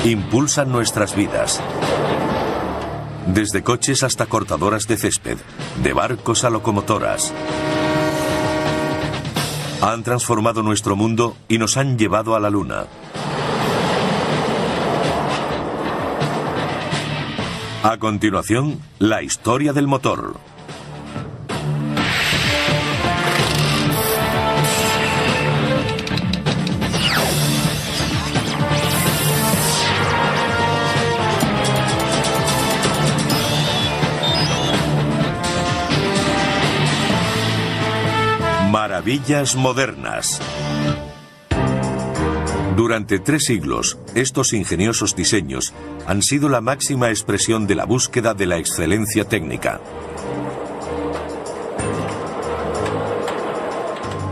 Impulsan nuestras vidas. Desde coches hasta cortadoras de césped, de barcos a locomotoras. Han transformado nuestro mundo y nos han llevado a la Luna. A continuación, la historia del motor. Maravillas modernas. Durante 3 siglos, estos ingeniosos diseños han sido la máxima expresión de la búsqueda de la excelencia técnica.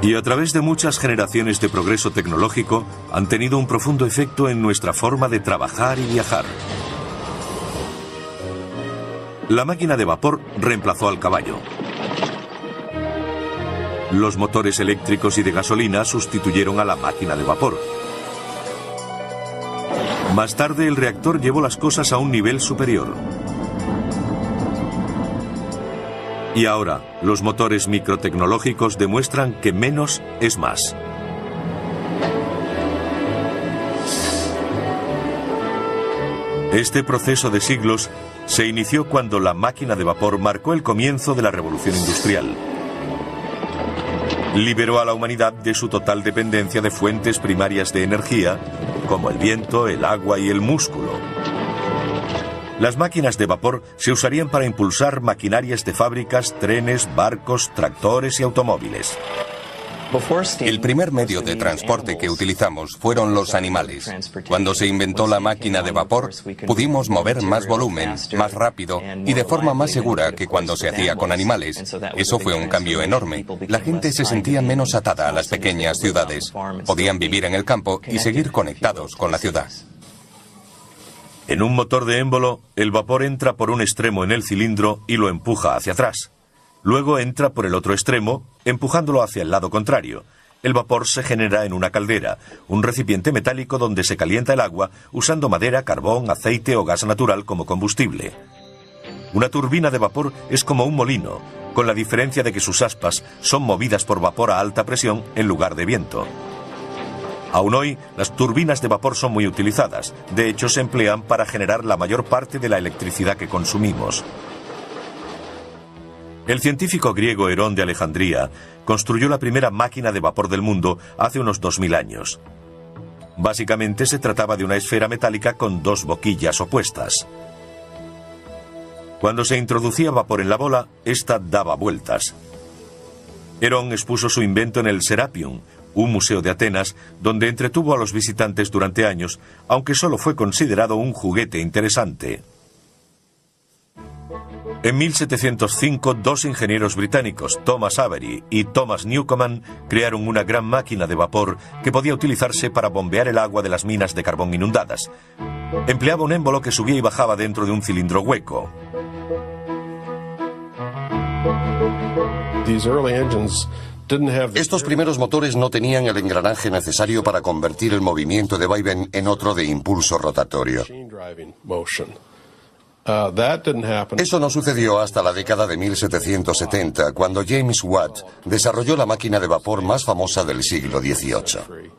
Y a través de muchas generaciones de progreso tecnológico, han tenido un profundo efecto en nuestra forma de trabajar y viajar. La máquina de vapor reemplazó al caballo. Los motores eléctricos y de gasolina sustituyeron a la máquina de vapor. Más tarde, el reactor llevó las cosas a un nivel superior. Y ahora, los motores microtecnológicos demuestran que menos es más. Este proceso de siglos se inició cuando la máquina de vapor marcó el comienzo de la revolución industrial. Liberó a la humanidad de su total dependencia de fuentes primarias de energía, como el viento, el agua y el músculo. Las máquinas de vapor se usarían para impulsar maquinarias de fábricas, trenes, barcos, tractores y automóviles. El primer medio de transporte que utilizamos fueron los animales. Cuando se inventó la máquina de vapor, pudimos mover más volumen, más rápido y de forma más segura que cuando se hacía con animales. Eso fue un cambio enorme. La gente se sentía menos atada a las pequeñas ciudades. Podían vivir en el campo y seguir conectados con la ciudad. En un motor de émbolo, el vapor entra por un extremo en el cilindro y lo empuja hacia atrás. Luego entra por el otro extremo, empujándolo hacia el lado contrario. El vapor se genera en una caldera, un recipiente metálico donde se calienta el agua usando madera, carbón, aceite o gas natural como combustible. Una turbina de vapor es como un molino, con la diferencia de que sus aspas son movidas por vapor a alta presión en lugar de viento. Aún hoy, las turbinas de vapor son muy utilizadas. De hecho, se emplean para generar la mayor parte de la electricidad que consumimos. El científico griego Herón de Alejandría construyó la primera máquina de vapor del mundo hace unos 2000 años. Básicamente se trataba de una esfera metálica con 2 boquillas opuestas. Cuando se introducía vapor en la bola, ésta daba vueltas. Herón expuso su invento en el Serapion, un museo de Atenas, donde entretuvo a los visitantes durante años, aunque solo fue considerado un juguete interesante. En 1705, 2 ingenieros británicos, Thomas Avery y Thomas Newcomen, crearon una gran máquina de vapor que podía utilizarse para bombear el agua de las minas de carbón inundadas. Empleaba un émbolo que subía y bajaba dentro de un cilindro hueco. Estos primeros motores no tenían el engranaje necesario para convertir el movimiento de vaivén en otro de impulso rotatorio. Eso no sucedió hasta la década de 1770, cuando James Watt desarrolló la máquina de vapor más famosa del siglo XVIII.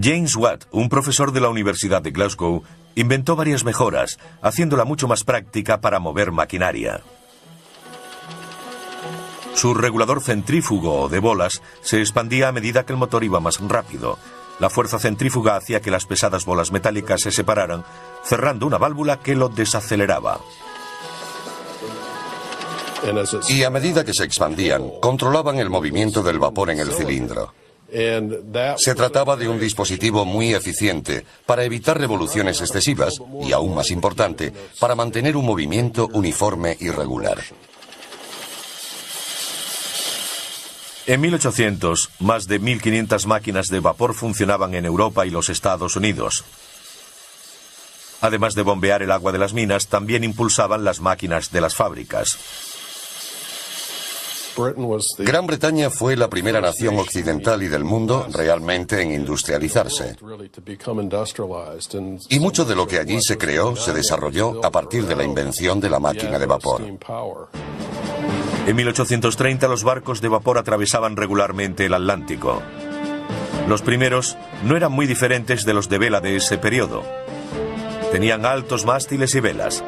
James Watt, un profesor de la Universidad de Glasgow, inventó varias mejoras, haciéndola mucho más práctica para mover maquinaria. Su regulador centrífugo o de bolas se expandía a medida que el motor iba más rápido. La fuerza centrífuga hacía que las pesadas bolas metálicas se separaran, cerrando una válvula que lo desaceleraba. Y a medida que se expandían, controlaban el movimiento del vapor en el cilindro. Se trataba de un dispositivo muy eficiente para evitar revoluciones excesivas y, aún más importante, para mantener un movimiento uniforme y regular. En 1800, más de 1.500 máquinas de vapor funcionaban en Europa y los Estados Unidos. Además de bombear el agua de las minas, también impulsaban las máquinas de las fábricas. Gran Bretaña fue la primera nación occidental y del mundo realmente en industrializarse. Y mucho de lo que allí se creó se desarrolló a partir de la invención de la máquina de vapor. En 1830 los barcos de vapor atravesaban regularmente el Atlántico. Los primeros no eran muy diferentes de los de vela de ese periodo. Tenían altos mástiles y velas,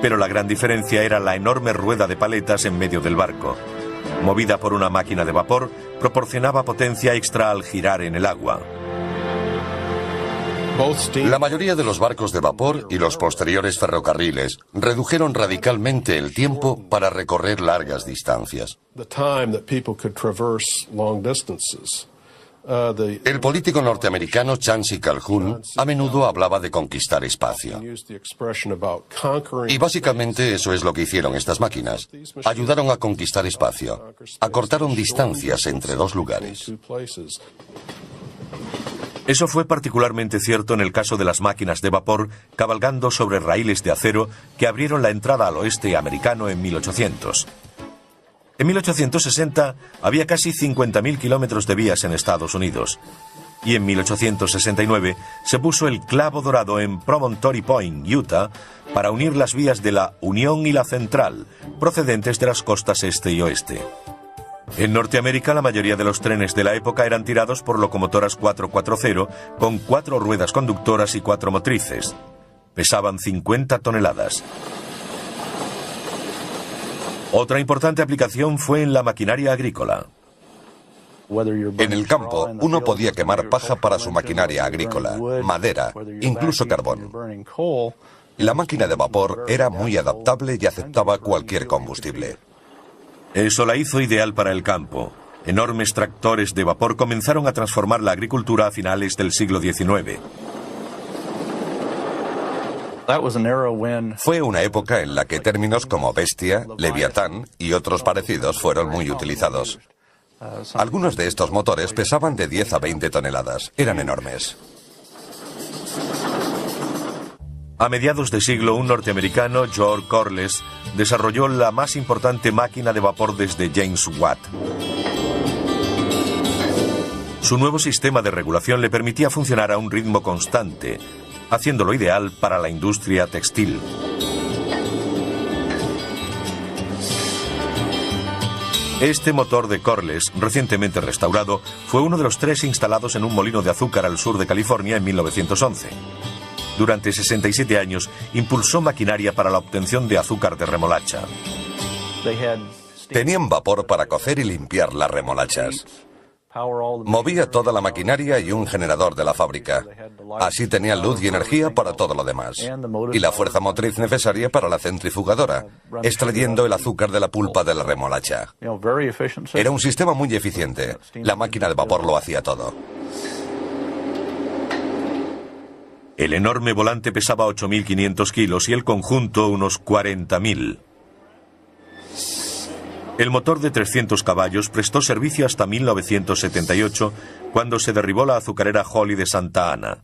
pero la gran diferencia era la enorme rueda de paletas en medio del barco. Movida por una máquina de vapor, proporcionaba potencia extra al girar en el agua. La mayoría de los barcos de vapor y los posteriores ferrocarriles redujeron radicalmente el tiempo para recorrer largas distancias. El político norteamericano Chancy Calhoun a menudo hablaba de conquistar espacio. Y básicamente eso es lo que hicieron estas máquinas. Ayudaron a conquistar espacio. Acortaron distancias entre dos lugares. Eso fue particularmente cierto en el caso de las máquinas de vapor cabalgando sobre raíles de acero que abrieron la entrada al oeste americano en 1800. En 1860 había casi 50.000 kilómetros de vías en Estados Unidos. Y en 1869 se puso el clavo dorado en Promontory Point, Utah, para unir las vías de la Unión y la Central, procedentes de las costas este y oeste. En Norteamérica la mayoría de los trenes de la época eran tirados por locomotoras 440 con 4 ruedas conductoras y 4 motrices. Pesaban 50 toneladas. Otra importante aplicación fue en la maquinaria agrícola. En el campo, uno podía quemar paja para su maquinaria agrícola, madera, incluso carbón. La máquina de vapor era muy adaptable y aceptaba cualquier combustible. Eso la hizo ideal para el campo. Enormes tractores de vapor comenzaron a transformar la agricultura a finales del siglo XIX. Fue una época en la que términos como bestia, leviatán y otros parecidos fueron muy utilizados. Algunos de estos motores pesaban de 10 a 20 toneladas. Eran enormes. A mediados de siglo, un norteamericano, George Corliss, desarrolló la más importante máquina de vapor desde James Watt. Su nuevo sistema de regulación le permitía funcionar a un ritmo constante, haciéndolo ideal para la industria textil. Este motor de Corliss, recientemente restaurado, fue uno de los 3 instalados en un molino de azúcar al sur de California en 1911. Durante 67 años impulsó maquinaria para la obtención de azúcar de remolacha. Tenían vapor para cocer y limpiar las remolachas. Movía toda la maquinaria y un generador de la fábrica. Así tenían luz y energía para todo lo demás. Y la fuerza motriz necesaria para la centrifugadora, extrayendo el azúcar de la pulpa de la remolacha. Era un sistema muy eficiente. La máquina de vapor lo hacía todo. El enorme volante pesaba 8.500 kilos y el conjunto unos 40.000. El motor de 300 caballos prestó servicio hasta 1978, cuando se derribó la azucarera Holly de Santa Ana.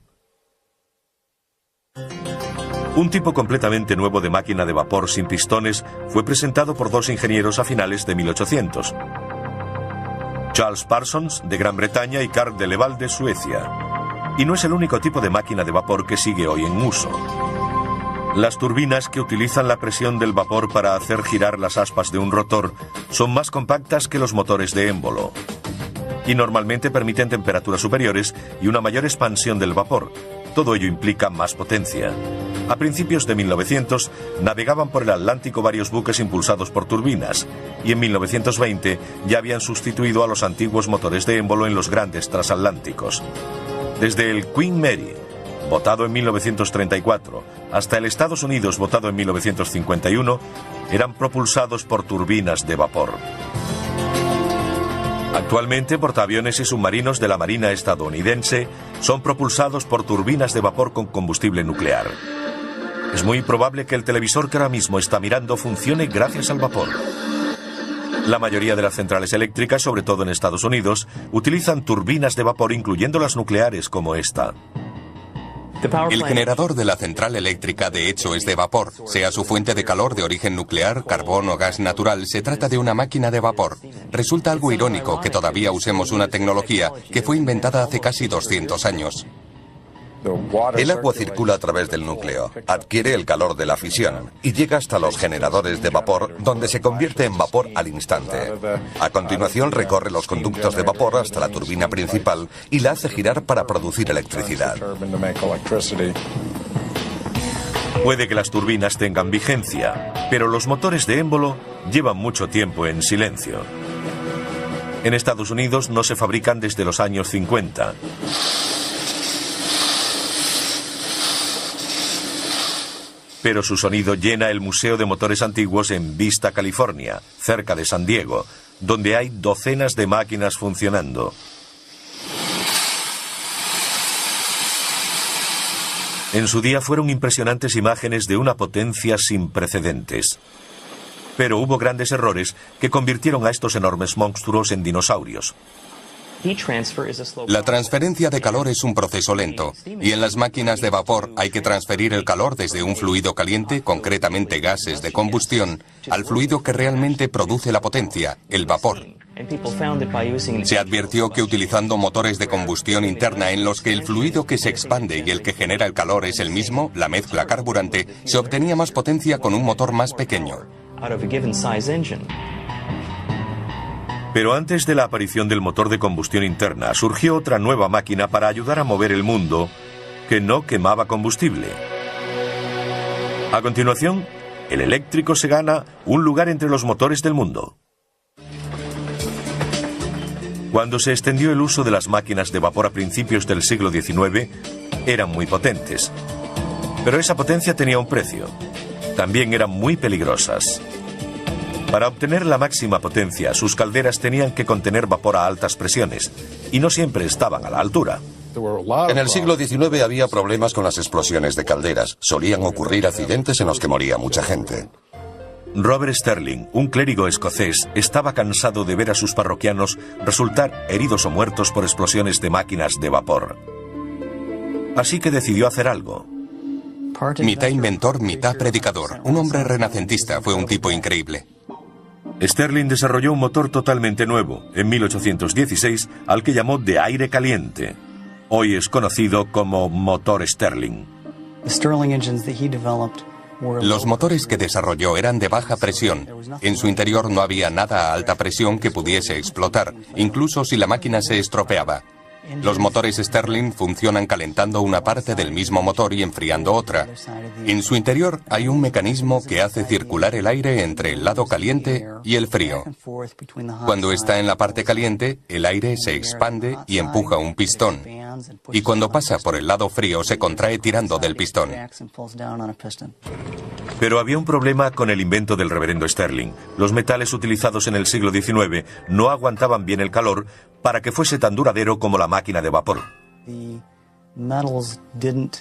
Un tipo completamente nuevo de máquina de vapor sin pistones fue presentado por 2 ingenieros a finales de 1800. Charles Parsons, de Gran Bretaña, y Carl de Leval, de Suecia. Y no es el único tipo de máquina de vapor que sigue hoy en uso. Las turbinas, que utilizan la presión del vapor para hacer girar las aspas de un rotor, son más compactas que los motores de émbolo. Y normalmente permiten temperaturas superiores y una mayor expansión del vapor. Todo ello implica más potencia. A principios de 1900 navegaban por el Atlántico varios buques impulsados por turbinas, y en 1920 ya habían sustituido a los antiguos motores de émbolo en los grandes transatlánticos. Desde el Queen Mary, votado en 1934, hasta el Estados Unidos, votado en 1951, eran propulsados por turbinas de vapor. Actualmente, portaaviones y submarinos de la Marina estadounidense son propulsados por turbinas de vapor con combustible nuclear. Es muy probable que el televisor que ahora mismo está mirando funcione gracias al vapor. La mayoría de las centrales eléctricas, sobre todo en Estados Unidos, utilizan turbinas de vapor, incluyendo las nucleares como esta. El generador de la central eléctrica de hecho es de vapor. Sea su fuente de calor de origen nuclear, carbón o gas natural, se trata de una máquina de vapor. Resulta algo irónico que todavía usemos una tecnología que fue inventada hace casi 200 años. El agua circula a través del núcleo, adquiere el calor de la fisión y llega hasta los generadores de vapor, donde se convierte en vapor al instante. A continuación recorre los conductos de vapor hasta la turbina principal y la hace girar para producir electricidad. Puede que las turbinas tengan vigencia, pero los motores de émbolo llevan mucho tiempo en silencio. En Estados Unidos no se fabrican desde los años 50. Pero su sonido llena el Museo de Motores Antiguos en Vista, California, cerca de San Diego, donde hay docenas de máquinas funcionando. En su día fueron impresionantes imágenes de una potencia sin precedentes. Pero hubo grandes errores que convirtieron a estos enormes monstruos en dinosaurios. La transferencia de calor es un proceso lento, y en las máquinas de vapor hay que transferir el calor desde un fluido caliente, concretamente gases de combustión, al fluido que realmente produce la potencia, el vapor. Se advirtió que utilizando motores de combustión interna en los que el fluido que se expande y el que genera el calor es el mismo, la mezcla carburante, se obtenía más potencia con un motor más pequeño. Pero antes de la aparición del motor de combustión interna, surgió otra nueva máquina para ayudar a mover el mundo que no quemaba combustible. A continuación, el eléctrico se gana un lugar entre los motores del mundo. Cuando se extendió el uso de las máquinas de vapor a principios del siglo XIX, eran muy potentes. Pero esa potencia tenía un precio. También eran muy peligrosas. Para obtener la máxima potencia, sus calderas tenían que contener vapor a altas presiones, y no siempre estaban a la altura. En el siglo XIX había problemas con las explosiones de calderas. Solían ocurrir accidentes en los que moría mucha gente. Robert Sterling, un clérigo escocés, estaba cansado de ver a sus parroquianos resultar heridos o muertos por explosiones de máquinas de vapor. Así que decidió hacer algo. Mitad inventor, mitad predicador. Un hombre renacentista, fue un tipo increíble. Sterling desarrolló un motor totalmente nuevo, en 1816, al que llamó de aire caliente. Hoy es conocido como motor Sterling. Los motores que desarrolló eran de baja presión. En su interior no había nada a alta presión que pudiese explotar, incluso si la máquina se estropeaba. Los motores Sterling funcionan calentando una parte del mismo motor y enfriando otra. En su interior hay un mecanismo que hace circular el aire entre el lado caliente y el frío. Cuando está en la parte caliente, el aire se expande y empuja un pistón. Y cuando pasa por el lado frío, se contrae tirando del pistón. Pero había un problema con el invento del reverendo Sterling. Los metales utilizados en el siglo XIX no aguantaban bien el calor para que fuese tan duradero como la máquina de vapor.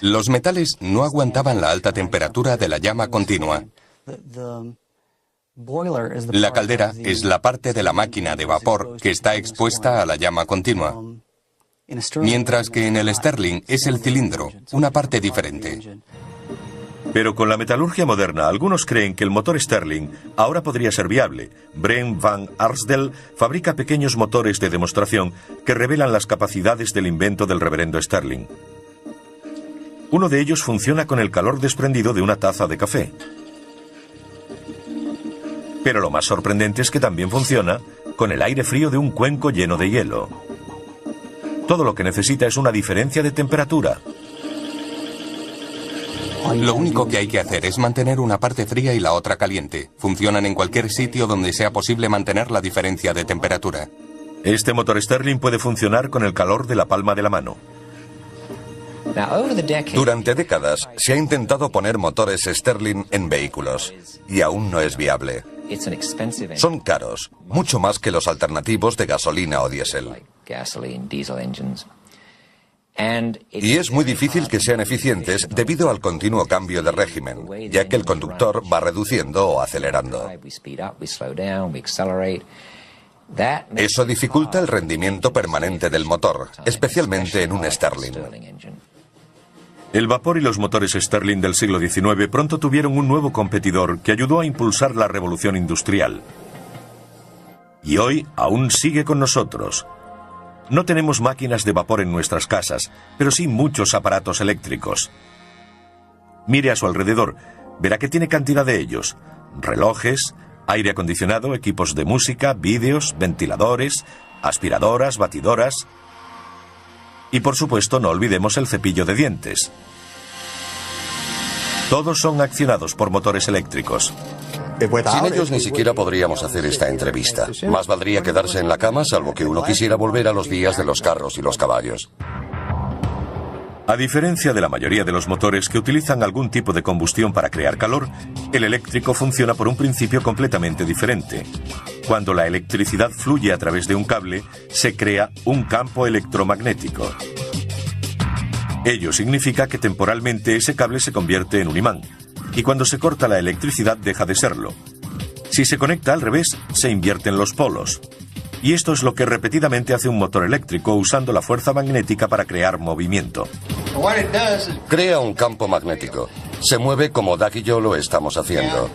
Los metales no aguantaban la alta temperatura de la llama continua. La caldera es la parte de la máquina de vapor que está expuesta a la llama continua, mientras que en el Sterling es el cilindro, una parte diferente. Pero con la metalurgia moderna, algunos creen que el motor Sterling ahora podría ser viable. Brent van Arsdale fabrica pequeños motores de demostración que revelan las capacidades del invento del reverendo Sterling. Uno de ellos funciona con el calor desprendido de una taza de café. Pero lo más sorprendente es que también funciona con el aire frío de un cuenco lleno de hielo. Todo lo que necesita es una diferencia de temperatura. Lo único que hay que hacer es mantener una parte fría y la otra caliente. Funcionan en cualquier sitio donde sea posible mantener la diferencia de temperatura. Este motor Sterling puede funcionar con el calor de la palma de la mano. Durante décadas se ha intentado poner motores Sterling en vehículos y aún no es viable. Son caros, mucho más que los alternativos de gasolina o diésel. Y es muy difícil que sean eficientes debido al continuo cambio de régimen, ya que el conductor va reduciendo o acelerando. Eso dificulta el rendimiento permanente del motor, especialmente en un Sterling. El vapor y los motores Stirling del siglo XIX pronto tuvieron un nuevo competidor que ayudó a impulsar la revolución industrial. Y hoy aún sigue con nosotros. No tenemos máquinas de vapor en nuestras casas, pero sí muchos aparatos eléctricos. Mire a su alrededor, verá que tiene cantidad de ellos. Relojes, aire acondicionado, equipos de música, vídeos, ventiladores, aspiradoras, batidoras. Y por supuesto no olvidemos el cepillo de dientes. Todos son accionados por motores eléctricos. Sin ellos ni siquiera podríamos hacer esta entrevista. Más valdría quedarse en la cama, salvo que uno quisiera volver a los días de los carros y los caballos. A diferencia de la mayoría de los motores que utilizan algún tipo de combustión para crear calor, el eléctrico funciona por un principio completamente diferente. Cuando la electricidad fluye a través de un cable, se crea un campo electromagnético. Ello significa que temporalmente ese cable se convierte en un imán, y cuando se corta la electricidad deja de serlo. Si se conecta al revés, se invierten los polos. Y esto es lo que repetidamente hace un motor eléctrico usando la fuerza magnética para crear movimiento. Crea un campo magnético. Se mueve como Doug y yo lo estamos haciendo.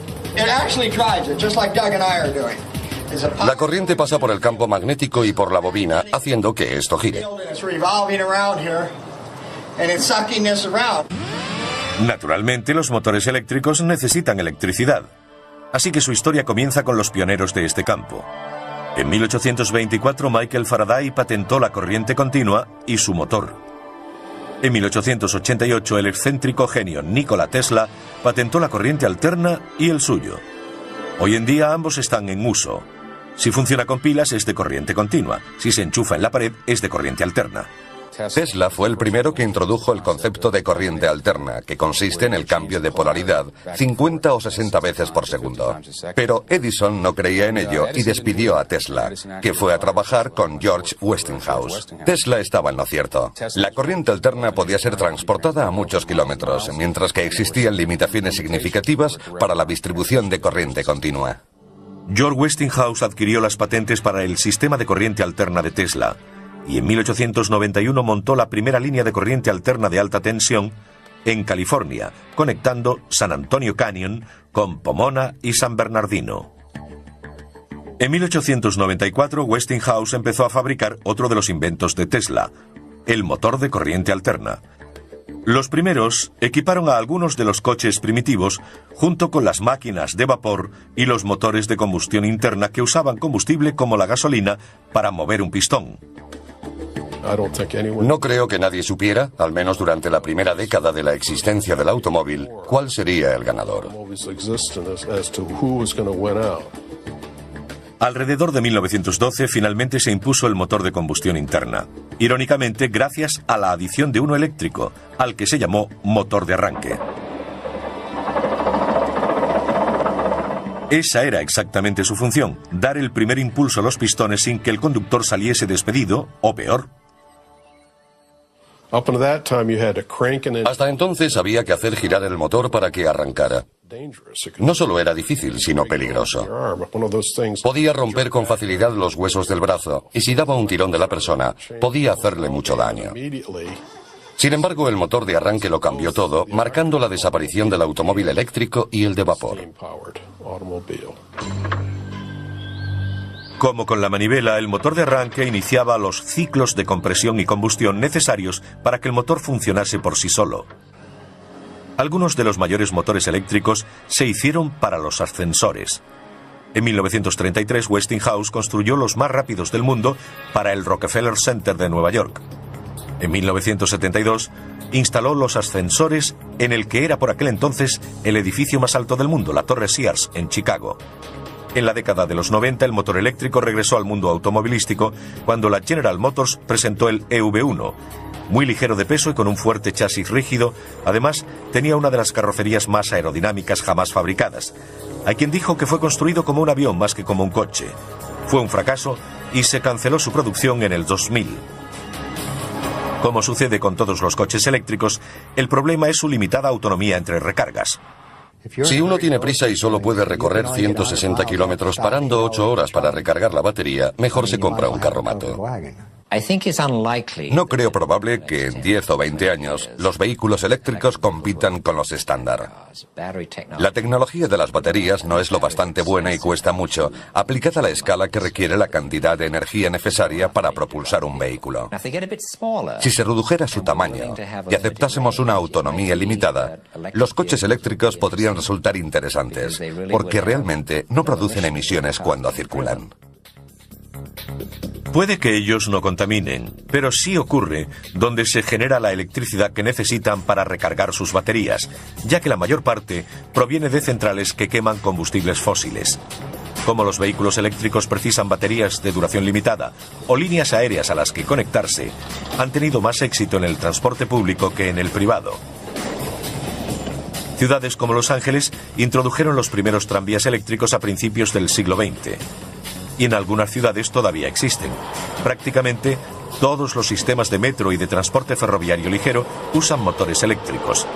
La corriente pasa por el campo magnético y por la bobina, haciendo que esto gire. Naturalmente, los motores eléctricos necesitan electricidad. Así que su historia comienza con los pioneros de este campo. En 1824, Michael Faraday patentó la corriente continua y su motor. En 1888, el excéntrico genio Nikola Tesla patentó la corriente alterna y el suyo. Hoy en día ambos están en uso. Si funciona con pilas es de corriente continua, si se enchufa en la pared es de corriente alterna. Tesla fue el primero que introdujo el concepto de corriente alterna, que consiste en el cambio de polaridad 50 o 60 veces por segundo. Pero Edison no creía en ello y despidió a Tesla, que fue a trabajar con George Westinghouse. Tesla estaba en lo cierto. La corriente alterna podía ser transportada a muchos kilómetros, mientras que existían limitaciones significativas para la distribución de corriente continua. George Westinghouse adquirió las patentes para el sistema de corriente alterna de Tesla, y en 1891 montó la primera línea de corriente alterna de alta tensión en California, conectando San Antonio Canyon con Pomona y San Bernardino. En 1894, Westinghouse empezó a fabricar otro de los inventos de Tesla, el motor de corriente alterna. Los primeros equiparon a algunos de los coches primitivos junto con las máquinas de vapor y los motores de combustión interna que usaban combustible como la gasolina para mover un pistón. No creo que nadie supiera, al menos durante la primera década de la existencia del automóvil, cuál sería el ganador. Alrededor de 1912 finalmente se impuso el motor de combustión interna. Irónicamente, gracias a la adición de uno eléctrico, al que se llamó motor de arranque. Esa era exactamente su función, dar el primer impulso a los pistones sin que el conductor saliese despedido, o peor. Hasta entonces había que hacer girar el motor para que arrancara. No solo era difícil, sino peligroso. Podía romper con facilidad los huesos del brazo, y si daba un tirón de la persona, podía hacerle mucho daño. Sin embargo, el motor de arranque lo cambió todo, marcando la desaparición del automóvil eléctrico y el de vapor. Como con la manivela, el motor de arranque iniciaba los ciclos de compresión y combustión necesarios para que el motor funcionase por sí solo. Algunos de los mayores motores eléctricos se hicieron para los ascensores. En 1933, Westinghouse construyó los más rápidos del mundo para el Rockefeller Center de Nueva York. En 1972, instaló los ascensores en el que era por aquel entonces el edificio más alto del mundo, la Torre Sears, en Chicago. En la década de los 90, el motor eléctrico regresó al mundo automovilístico cuando la General Motors presentó el EV1. Muy ligero de peso y con un fuerte chasis rígido, además tenía una de las carrocerías más aerodinámicas jamás fabricadas. Hay quien dijo que fue construido como un avión más que como un coche. Fue un fracaso y se canceló su producción en el 2000. Como sucede con todos los coches eléctricos, el problema es su limitada autonomía entre recargas. Si uno tiene prisa y solo puede recorrer 160 kilómetros parando 8 horas para recargar la batería, mejor se compra un carromato. No creo probable que en 10 o 20 años los vehículos eléctricos compitan con los estándar. La tecnología de las baterías no es lo bastante buena y cuesta mucho, aplicada a la escala que requiere la cantidad de energía necesaria para propulsar un vehículo. Si se redujera su tamaño y aceptásemos una autonomía limitada, los coches eléctricos podrían resultar interesantes, porque realmente no producen emisiones cuando circulan. Puede que ellos no contaminen, pero sí ocurre donde se genera la electricidad que necesitan para recargar sus baterías, ya que la mayor parte proviene de centrales que queman combustibles fósiles. Como los vehículos eléctricos precisan baterías de duración limitada o líneas aéreas a las que conectarse, han tenido más éxito en el transporte público que en el privado. Ciudades como Los Ángeles introdujeron los primeros tranvías eléctricos a principios del siglo XX. Y en algunas ciudades todavía existen. Prácticamente todos los sistemas de metro y de transporte ferroviario ligero usan motores eléctricos.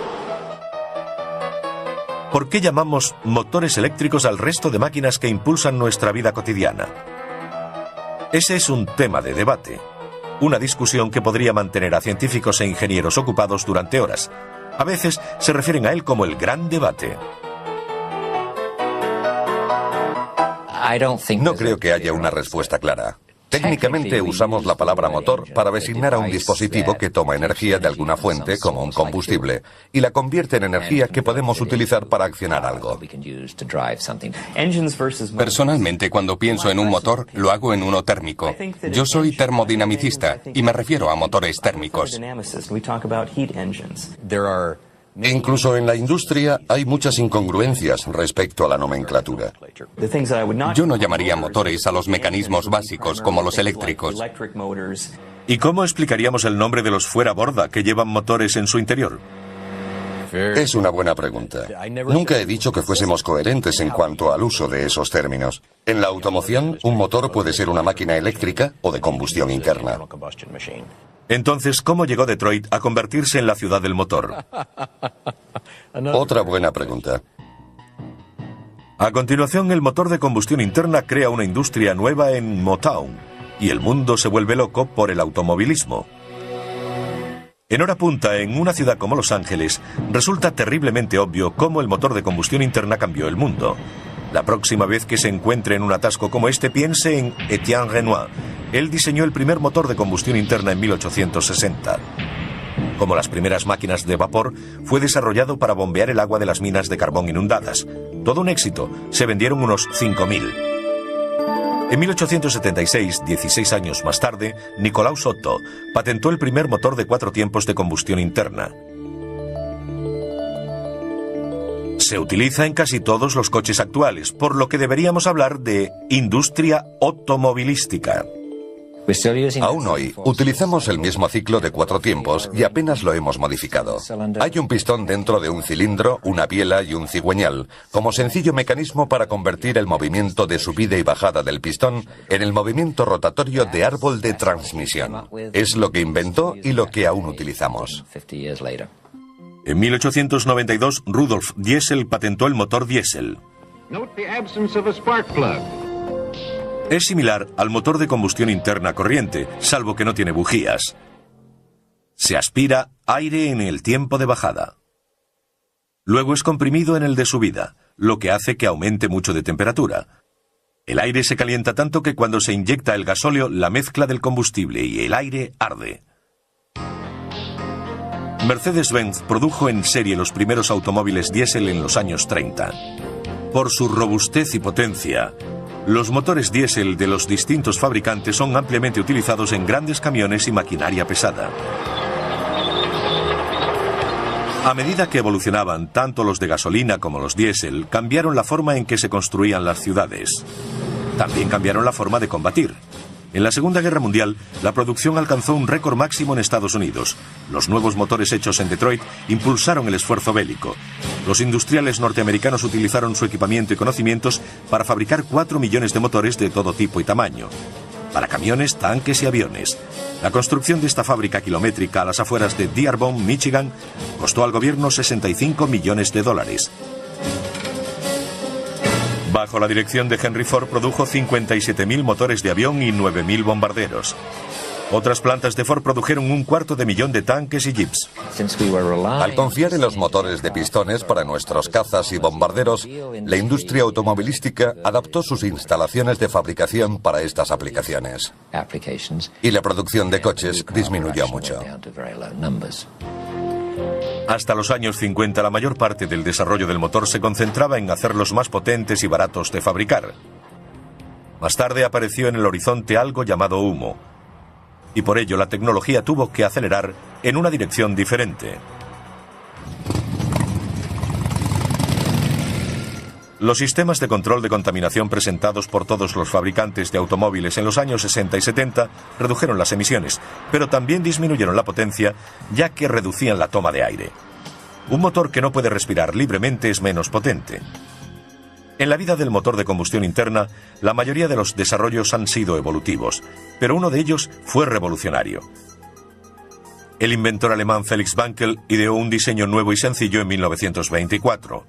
¿Por qué llamamos motores eléctricos al resto de máquinas que impulsan nuestra vida cotidiana? Ese es un tema de debate, una discusión que podría mantener a científicos e ingenieros ocupados durante horas. A veces se refieren a él como el gran debate. No creo que haya una respuesta clara. Técnicamente usamos la palabra motor para designar a un dispositivo que toma energía de alguna fuente, como un combustible, y la convierte en energía que podemos utilizar para accionar algo. Personalmente, cuando pienso en un motor, lo hago en uno térmico. Yo soy termodinamicista y me refiero a motores térmicos. Incluso en la industria hay muchas incongruencias respecto a la nomenclatura. Yo no llamaría motores a los mecanismos básicos como los eléctricos. ¿Y cómo explicaríamos el nombre de los fuera borda que llevan motores en su interior? Es una buena pregunta. Nunca he dicho que fuésemos coherentes en cuanto al uso de esos términos. En la automoción, un motor puede ser una máquina eléctrica o de combustión interna. Entonces, ¿cómo llegó Detroit a convertirse en la ciudad del motor? Otra buena pregunta. A continuación, el motor de combustión interna crea una industria nueva en Motown, y el mundo se vuelve loco por el automovilismo. En hora punta, en una ciudad como Los Ángeles, resulta terriblemente obvio cómo el motor de combustión interna cambió el mundo. La próxima vez que se encuentre en un atasco como este, piense en Etienne Renoir. Él diseñó el primer motor de combustión interna en 1860. Como las primeras máquinas de vapor, fue desarrollado para bombear el agua de las minas de carbón inundadas. Todo un éxito, se vendieron unos 5.000. En 1876, 16 años más tarde, Nicolaus Otto patentó el primer motor de 4 tiempos de combustión interna. Se utiliza en casi todos los coches actuales, por lo que deberíamos hablar de industria automovilística. Aún hoy, utilizamos el mismo ciclo de 4 tiempos y apenas lo hemos modificado. Hay un pistón dentro de un cilindro, una biela y un cigüeñal, como sencillo mecanismo para convertir el movimiento de subida y bajada del pistón en el movimiento rotatorio de árbol de transmisión. Es lo que inventó y lo que aún utilizamos. En 1892, Rudolf Diesel patentó el motor diésel. Es similar al motor de combustión interna corriente, salvo que no tiene bujías. Se aspira aire en el tiempo de bajada. Luego es comprimido en el de subida, lo que hace que aumente mucho de temperatura. El aire se calienta tanto que cuando se inyecta el gasóleo, la mezcla del combustible y el aire arde. Mercedes-Benz produjo en serie los primeros automóviles diésel en los años 30. Por su robustez y potencia, los motores diésel de los distintos fabricantes son ampliamente utilizados en grandes camiones y maquinaria pesada. A medida que evolucionaban tanto los de gasolina como los diésel, cambiaron la forma en que se construían las ciudades. También cambiaron la forma de combatir. En la Segunda Guerra Mundial, la producción alcanzó un récord máximo en Estados Unidos. Los nuevos motores hechos en Detroit impulsaron el esfuerzo bélico. Los industriales norteamericanos utilizaron su equipamiento y conocimientos para fabricar 4 millones de motores de todo tipo y tamaño, para camiones, tanques y aviones. La construcción de esta fábrica kilométrica a las afueras de Dearborn, Michigan, costó al gobierno $65 millones. Bajo la dirección de Henry Ford produjo 57.000 motores de avión y 9.000 bombarderos. Otras plantas de Ford produjeron 250.000 de tanques y jeeps. Al confiar en los motores de pistones para nuestros cazas y bombarderos, la industria automovilística adaptó sus instalaciones de fabricación para estas aplicaciones. Y la producción de coches disminuyó mucho. Hasta los años 50, la mayor parte del desarrollo del motor se concentraba en hacerlos más potentes y baratos de fabricar. Más tarde apareció en el horizonte algo llamado humo, y por ello la tecnología tuvo que acelerar en una dirección diferente. Los sistemas de control de contaminación presentados por todos los fabricantes de automóviles en los años 60 y 70 redujeron las emisiones, pero también disminuyeron la potencia, ya que reducían la toma de aire. Un motor que no puede respirar libremente es menos potente. En la vida del motor de combustión interna, la mayoría de los desarrollos han sido evolutivos, pero uno de ellos fue revolucionario. El inventor alemán Felix Wankel ideó un diseño nuevo y sencillo en 1924.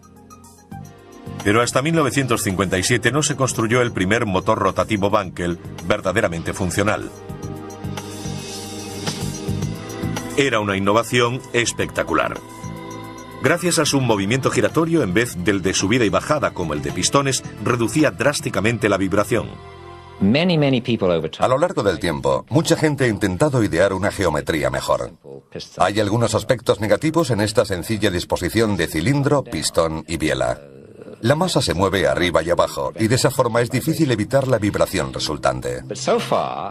Pero hasta 1957 no se construyó el primer motor rotativo Wankel verdaderamente funcional. Era una innovación espectacular. Gracias a su movimiento giratorio, en vez del de subida y bajada como el de pistones, reducía drásticamente la vibración. A lo largo del tiempo, mucha gente ha intentado idear una geometría mejor. Hay algunos aspectos negativos en esta sencilla disposición de cilindro, pistón y biela. La masa se mueve arriba y abajo, y de esa forma es difícil evitar la vibración resultante.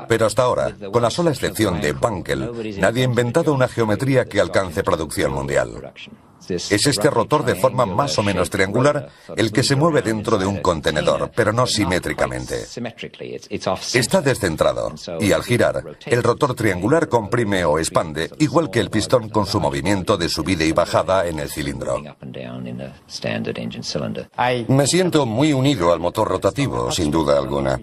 Pero hasta ahora, con la sola excepción de Wankel, nadie ha inventado una geometría que alcance producción mundial. Es este rotor de forma más o menos triangular el que se mueve dentro de un contenedor, pero no simétricamente. Está descentrado, y al girar, el rotor triangular comprime o expande, igual que el pistón con su movimiento de subida y bajada en el cilindro. Me siento muy unido al motor rotativo, sin duda alguna.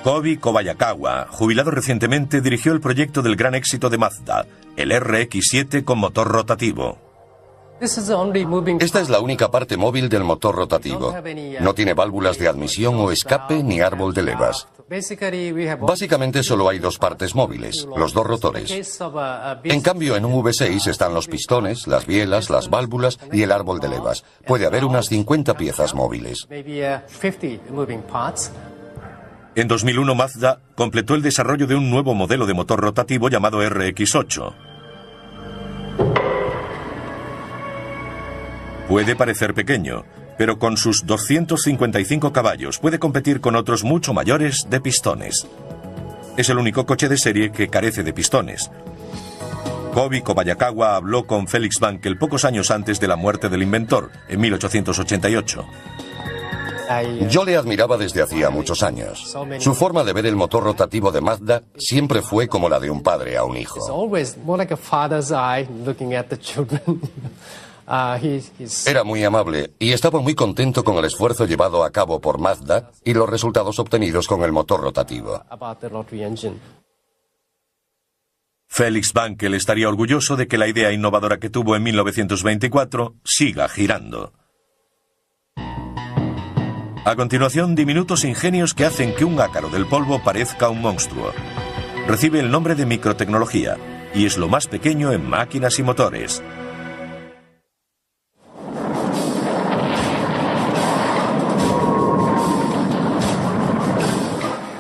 Kobi Kobayakawa, jubilado recientemente, dirigió el proyecto del gran éxito de Mazda, el RX-7 con motor rotativo. Esta es la única parte móvil del motor rotativo. No tiene válvulas de admisión o escape ni árbol de levas. Básicamente solo hay dos partes móviles, los dos rotores. En cambio, en un V6 están los pistones, las bielas, las válvulas y el árbol de levas. Puede haber unas 50 piezas móviles. En 2001, Mazda completó el desarrollo de un nuevo modelo de motor rotativo llamado RX-8. Puede parecer pequeño, pero con sus 255 caballos puede competir con otros mucho mayores de pistones. Es el único coche de serie que carece de pistones. Kobi Kobayakawa habló con Felix Wankel pocos años antes de la muerte del inventor, en 1888. Yo le admiraba desde hacía muchos años. Su forma de ver el motor rotativo de Mazda siempre fue como la de un padre a un hijo. Era muy amable y estaba muy contento con el esfuerzo llevado a cabo por Mazda y los resultados obtenidos con el motor rotativo. Felix Wankel estaría orgulloso de que la idea innovadora que tuvo en 1924 siga girando. A continuación, diminutos ingenios que hacen que un ácaro del polvo parezca un monstruo. Recibe el nombre de microtecnología y es lo más pequeño en máquinas y motores.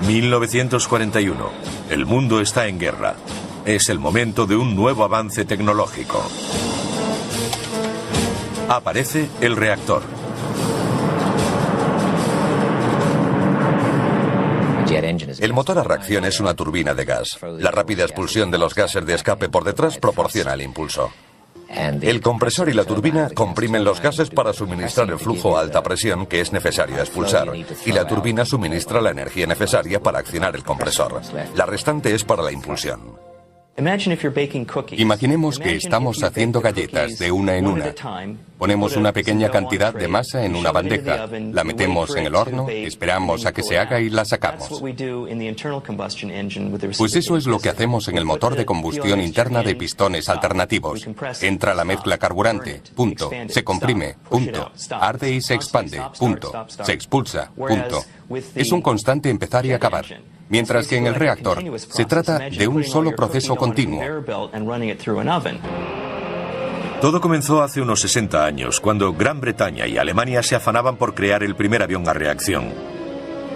...1941. El mundo está en guerra. Es el momento de un nuevo avance tecnológico. Aparece el reactor. El motor a reacción es una turbina de gas. La rápida expulsión de los gases de escape por detrás proporciona el impulso. El compresor y la turbina comprimen los gases para suministrar el flujo a alta presión que es necesario expulsar, y la turbina suministra la energía necesaria para accionar el compresor. La restante es para la impulsión. Imaginemos que estamos haciendo galletas de una en una. Ponemos una pequeña cantidad de masa en una bandeja, la metemos en el horno, esperamos a que se haga y la sacamos. Pues eso es lo que hacemos en el motor de combustión interna de pistones alternativos. Entra la mezcla carburante, punto. Se comprime, punto. Arde y se expande, punto. Se expulsa, punto. Es un constante empezar y acabar. Mientras que en el reactor se trata de un solo proceso continuo. Todo comenzó hace unos 60 años, cuando Gran Bretaña y Alemania se afanaban por crear el primer avión a reacción.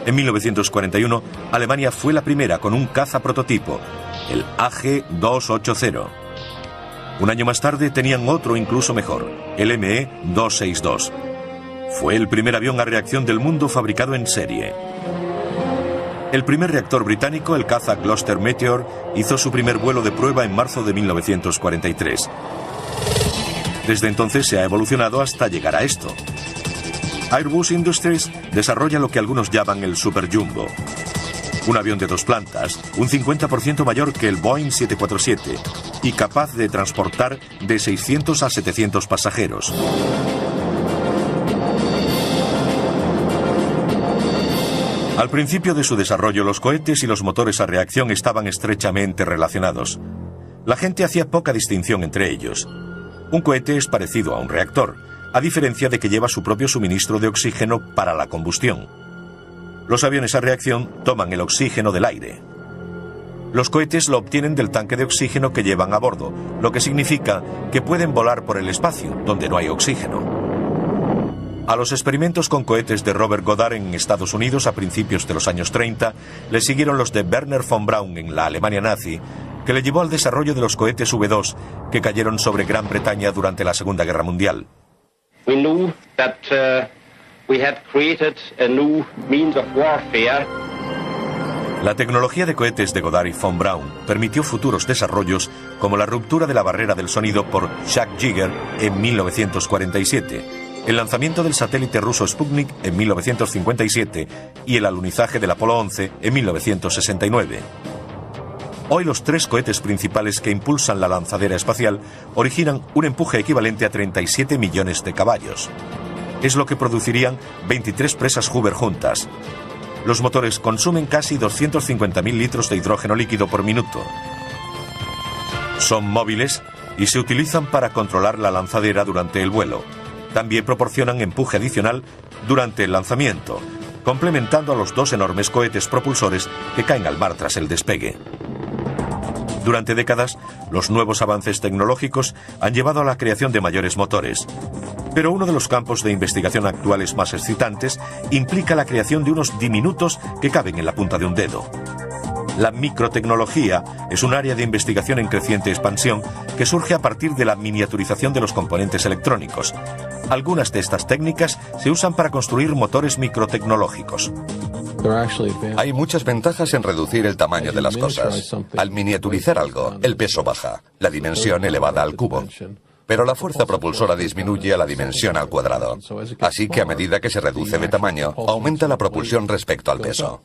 En 1941, Alemania fue la primera con un caza prototipo, el AG-280. Un año más tarde tenían otro incluso mejor, el ME-262. Fue el primer avión a reacción del mundo fabricado en serie. El primer reactor británico, el caza Gloster Meteor, hizo su primer vuelo de prueba en marzo de 1943. Desde entonces se ha evolucionado hasta llegar a esto. Airbus Industries desarrolla lo que algunos llaman el Super Jumbo. Un avión de 2 plantas, un 50% mayor que el Boeing 747 y capaz de transportar de 600 a 700 pasajeros. Al principio de su desarrollo, los cohetes y los motores a reacción estaban estrechamente relacionados. La gente hacía poca distinción entre ellos. Un cohete es parecido a un reactor, a diferencia de que lleva su propio suministro de oxígeno para la combustión. Los aviones a reacción toman el oxígeno del aire. Los cohetes lo obtienen del tanque de oxígeno que llevan a bordo, lo que significa que pueden volar por el espacio, donde no hay oxígeno. A los experimentos con cohetes de Robert Goddard en Estados Unidos a principios de los años 30 le siguieron los de Werner von Braun en la Alemania nazi, que le llevó al desarrollo de los cohetes V2 que cayeron sobre Gran Bretaña durante la Segunda Guerra Mundial. We knew that we had created a new means of warfare. La tecnología de cohetes de Goddard y von Braun permitió futuros desarrollos como la ruptura de la barrera del sonido por Jacques Jiger en 1947, el lanzamiento del satélite ruso Sputnik en 1957 y el alunizaje del Apolo 11 en 1969. Hoy los 3 cohetes principales que impulsan la lanzadera espacial originan un empuje equivalente a 37 millones de caballos. Es lo que producirían 23 presas Hoover juntas. Los motores consumen casi 250.000 litros de hidrógeno líquido por minuto. Son móviles y se utilizan para controlar la lanzadera durante el vuelo. También proporcionan empuje adicional durante el lanzamiento, complementando a los 2 enormes cohetes propulsores que caen al mar tras el despegue. Durante décadas, los nuevos avances tecnológicos han llevado a la creación de mayores motores. Pero uno de los campos de investigación actuales más excitantes implica la creación de unos diminutos que caben en la punta de un dedo. La microtecnología es un área de investigación en creciente expansión que surge a partir de la miniaturización de los componentes electrónicos. Algunas de estas técnicas se usan para construir motores microtecnológicos. Hay muchas ventajas en reducir el tamaño de las cosas. Al miniaturizar algo, el peso baja, la dimensión elevada al cubo. Pero la fuerza propulsora disminuye a la dimensión al cuadrado. Así que a medida que se reduce de tamaño, aumenta la propulsión respecto al peso.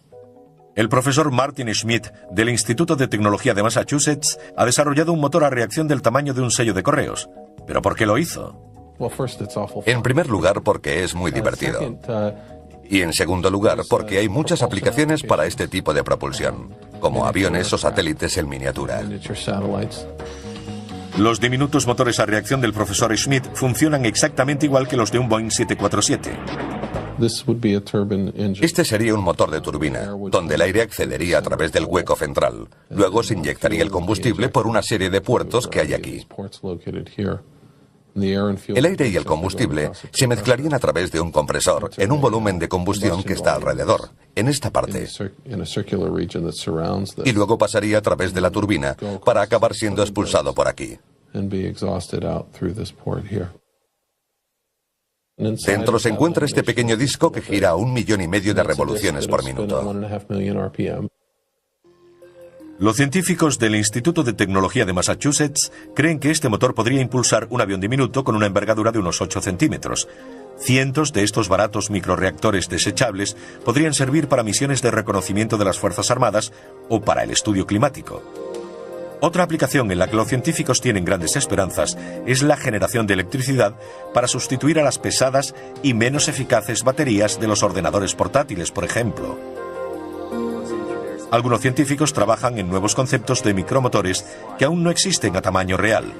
El profesor Martin Schmidt del Instituto de Tecnología de Massachusetts ha desarrollado un motor a reacción del tamaño de un sello de correos. ¿Pero por qué lo hizo? En primer lugar, porque es muy divertido. Y en segundo lugar, porque hay muchas aplicaciones para este tipo de propulsión, como aviones o satélites en miniatura. Los diminutos motores a reacción del profesor Schmidt funcionan exactamente igual que los de un Boeing 747. Este sería un motor de turbina, donde el aire accedería a través del hueco central. Luego se inyectaría el combustible por una serie de puertos que hay aquí. El aire y el combustible se mezclarían a través de un compresor en un volumen de combustión que está alrededor, en esta parte. Y luego pasaría a través de la turbina para acabar siendo expulsado por aquí. Dentro se encuentra este pequeño disco que gira a 1,5 millones de revoluciones por minuto. Los científicos del Instituto de Tecnología de Massachusetts creen que este motor podría impulsar un avión diminuto con una envergadura de unos 8 centímetros. Cientos de estos baratos microreactores desechables podrían servir para misiones de reconocimiento de las Fuerzas Armadas o para el estudio climático. Otra aplicación en la que los científicos tienen grandes esperanzas es la generación de electricidad para sustituir a las pesadas y menos eficaces baterías de los ordenadores portátiles, por ejemplo. Algunos científicos trabajan en nuevos conceptos de micromotores que aún no existen a tamaño real.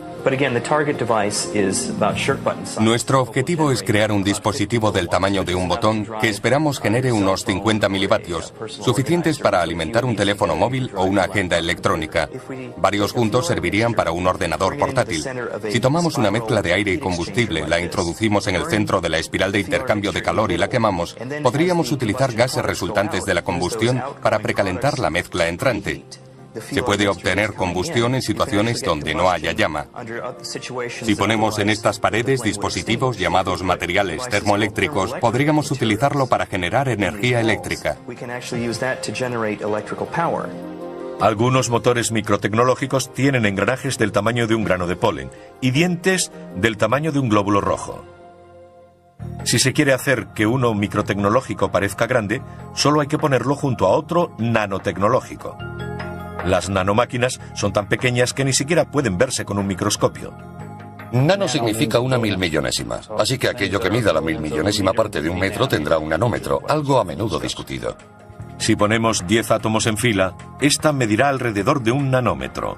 Nuestro objetivo es crear un dispositivo del tamaño de un botón que esperamos genere unos 50 milivatios, suficientes para alimentar un teléfono móvil o una agenda electrónica. Varios juntos servirían para un ordenador portátil. Si tomamos una mezcla de aire y combustible, la introducimos en el centro de la espiral de intercambio de calor y la quemamos, podríamos utilizar gases resultantes de la combustión para precalentar la mezcla entrante. Se puede obtener combustión en situaciones donde no haya llama. Si ponemos en estas paredes dispositivos llamados materiales termoeléctricos, podríamos utilizarlo para generar energía eléctrica. Algunos motores microtecnológicos tienen engranajes del tamaño de un grano de polen y dientes del tamaño de un glóbulo rojo. Si se quiere hacer que uno microtecnológico parezca grande, solo hay que ponerlo junto a otro nanotecnológico. Las nanomáquinas son tan pequeñas que ni siquiera pueden verse con un microscopio. Nano significa una milmillonésima, así que aquello que mida la milmillonésima parte de un metro tendrá un nanómetro, algo a menudo discutido. Si ponemos 10 átomos en fila, esta medirá alrededor de un nanómetro.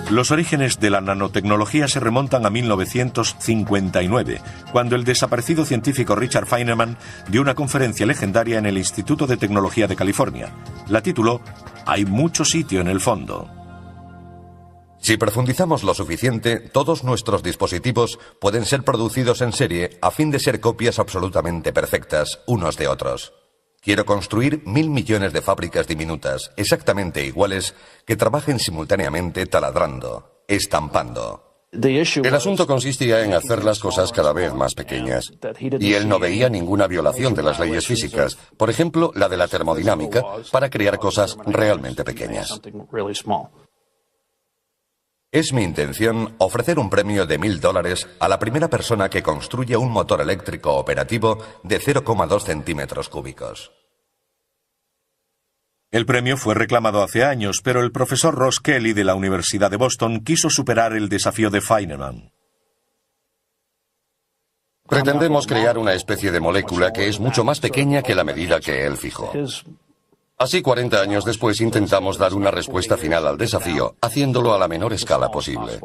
Los orígenes de la nanotecnología se remontan a 1959, cuando el desaparecido científico Richard Feynman dio una conferencia legendaria en el Instituto de Tecnología de California. La tituló «Hay mucho sitio en el fondo». Si profundizamos lo suficiente, todos nuestros dispositivos pueden ser producidos en serie a fin de ser copias absolutamente perfectas unos de otros. Quiero construir 1.000 millones de fábricas diminutas, exactamente iguales, que trabajen simultáneamente taladrando, estampando. El asunto consistía en hacer las cosas cada vez más pequeñas. Y él no veía ninguna violación de las leyes físicas, por ejemplo, la de la termodinámica, para crear cosas realmente pequeñas. Es mi intención ofrecer un premio de $1.000 a la primera persona que construya un motor eléctrico operativo de 0,2 centímetros cúbicos. El premio fue reclamado hace años, pero el profesor Ross Kelly de la Universidad de Boston quiso superar el desafío de Feynman. Pretendemos crear una especie de molécula que es mucho más pequeña que la medida que él fijó. Así, 40 años después, intentamos dar una respuesta final al desafío, haciéndolo a la menor escala posible.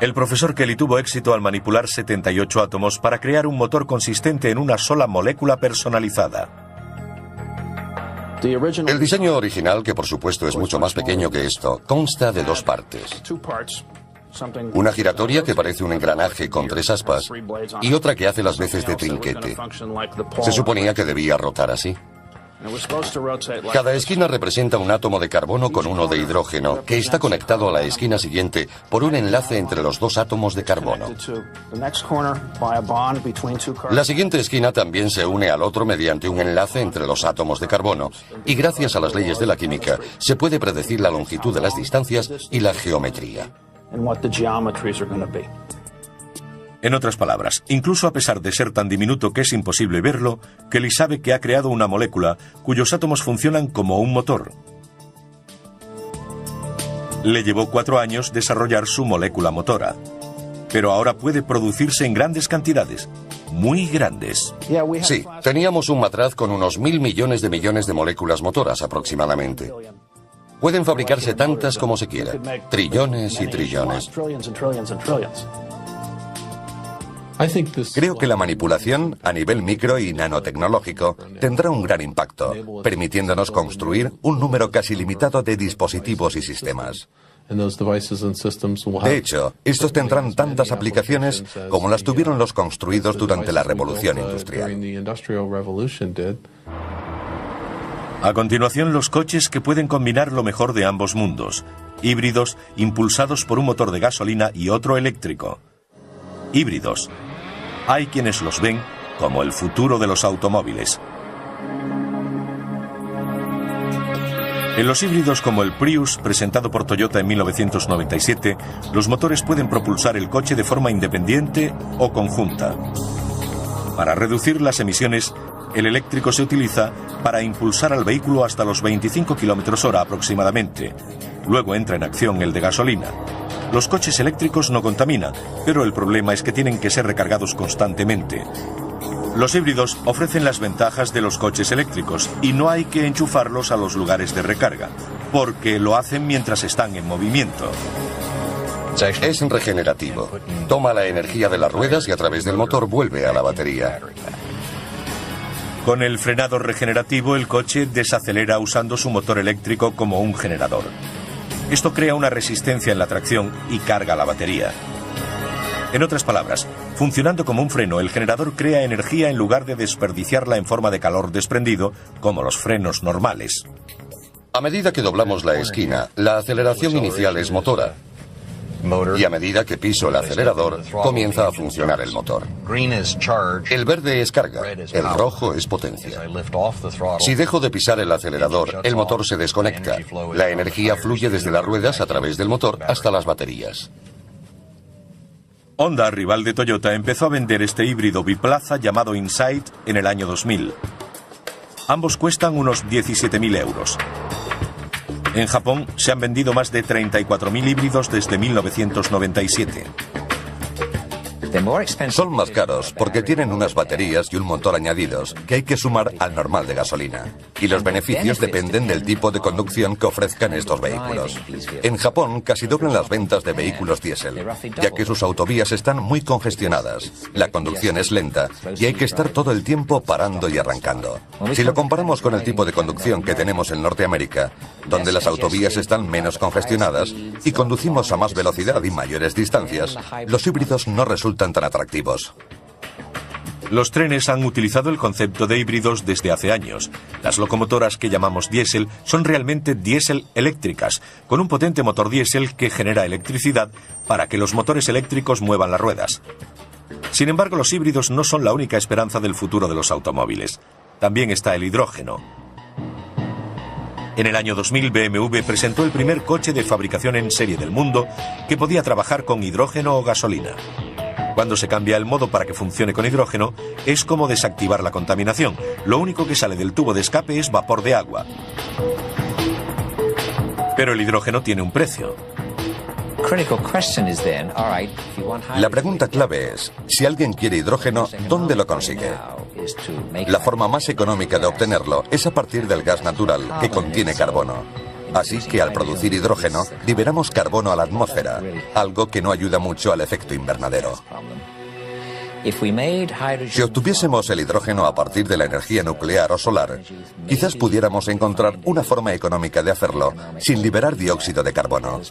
El profesor Kelly tuvo éxito al manipular 78 átomos para crear un motor consistente en una sola molécula personalizada. El diseño original, que por supuesto es mucho más pequeño que esto, consta de dos partes. Una giratoria que parece un engranaje con 3 aspas y otra que hace las veces de trinquete. Se suponía que debía rotar así. Cada esquina representa un átomo de carbono con uno de hidrógeno, que está conectado a la esquina siguiente por un enlace entre los 2 átomos de carbono. La siguiente esquina también se une al otro mediante un enlace entre los átomos de carbono, y gracias a las leyes de la química se puede predecir la longitud de las distancias y la geometría. En otras palabras, incluso a pesar de ser tan diminuto que es imposible verlo, Kelly sabe que ha creado una molécula cuyos átomos funcionan como un motor. Le llevó 4 años desarrollar su molécula motora, pero ahora puede producirse en grandes cantidades, muy grandes. Sí, teníamos un matraz con unos 1.000 millones de moléculas motoras aproximadamente. Pueden fabricarse tantas como se quiera, trillones y trillones. Creo que la manipulación a nivel micro y nanotecnológico tendrá un gran impacto, permitiéndonos construir un número casi limitado de dispositivos y sistemas. De hecho, estos tendrán tantas aplicaciones como las tuvieron los construidos durante la Revolución Industrial. A continuación, los coches que pueden combinar lo mejor de ambos mundos, híbridos impulsados por un motor de gasolina y otro eléctrico. Híbridos. Hay quienes los ven como el futuro de los automóviles. En los híbridos como el Prius, presentado por Toyota en 1997, los motores pueden propulsar el coche de forma independiente o conjunta. Para reducir las emisiones, El eléctrico se utiliza para impulsar al vehículo hasta los 25 km/h aproximadamente. Luego entra en acción el de gasolina. Los coches eléctricos no contaminan, pero el problema es que tienen que ser recargados constantemente. Los híbridos ofrecen las ventajas de los coches eléctricos y no hay que enchufarlos a los lugares de recarga, porque lo hacen mientras están en movimiento. Es regenerativo. Toma la energía de las ruedas y a través del motor vuelve a la batería. Con el frenado regenerativo, el coche desacelera usando su motor eléctrico como un generador. Esto crea una resistencia en la tracción y carga la batería. En otras palabras, funcionando como un freno, el generador crea energía en lugar de desperdiciarla en forma de calor desprendido, como los frenos normales. A medida que doblamos la esquina, la aceleración inicial es motora. Y a medida que piso el acelerador, comienza a funcionar el motor. El verde es carga, el rojo es potencia. Si dejo de pisar el acelerador, el motor se desconecta. La energía fluye desde las ruedas a través del motor hasta las baterías. Honda, rival de Toyota, empezó a vender este híbrido biplaza llamado Insight en el año 2000. Ambos cuestan unos 17.000 euros. En Japón se han vendido más de 34.000 híbridos desde 1997. Son más caros porque tienen unas baterías y un motor añadidos que hay que sumar al normal de gasolina. Y los beneficios dependen del tipo de conducción que ofrezcan estos vehículos. En Japón casi doblan las ventas de vehículos diésel, ya que sus autovías están muy congestionadas. La conducción es lenta y hay que estar todo el tiempo parando y arrancando. Si lo comparamos con el tipo de conducción que tenemos en Norteamérica, donde las autovías están menos congestionadas y conducimos a más velocidad y mayores distancias, los híbridos no resultan tan atractivos. Los trenes han utilizado el concepto de híbridos desde hace años. Las locomotoras que llamamos diésel son realmente diésel eléctricas, con un potente motor diésel que genera electricidad para que los motores eléctricos muevan las ruedas. Sin embargo, los híbridos no son la única esperanza del futuro de los automóviles. También está el hidrógeno. En el año 2000, BMW presentó el primer coche de fabricación en serie del mundo que podía trabajar con hidrógeno o gasolina. Cuando se cambia el modo para que funcione con hidrógeno, es como desactivar la contaminación. Lo único que sale del tubo de escape es vapor de agua. Pero el hidrógeno tiene un precio. La pregunta clave es, si alguien quiere hidrógeno, ¿dónde lo consigue? La forma más económica de obtenerlo es a partir del gas natural, que contiene carbono. Así que al producir hidrógeno, liberamos carbono a la atmósfera, algo que no ayuda mucho al efecto invernadero. Si obtuviésemos el hidrógeno a partir de la energía nuclear o solar, quizás pudiéramos encontrar una forma económica de hacerlo sin liberar dióxido de carbono.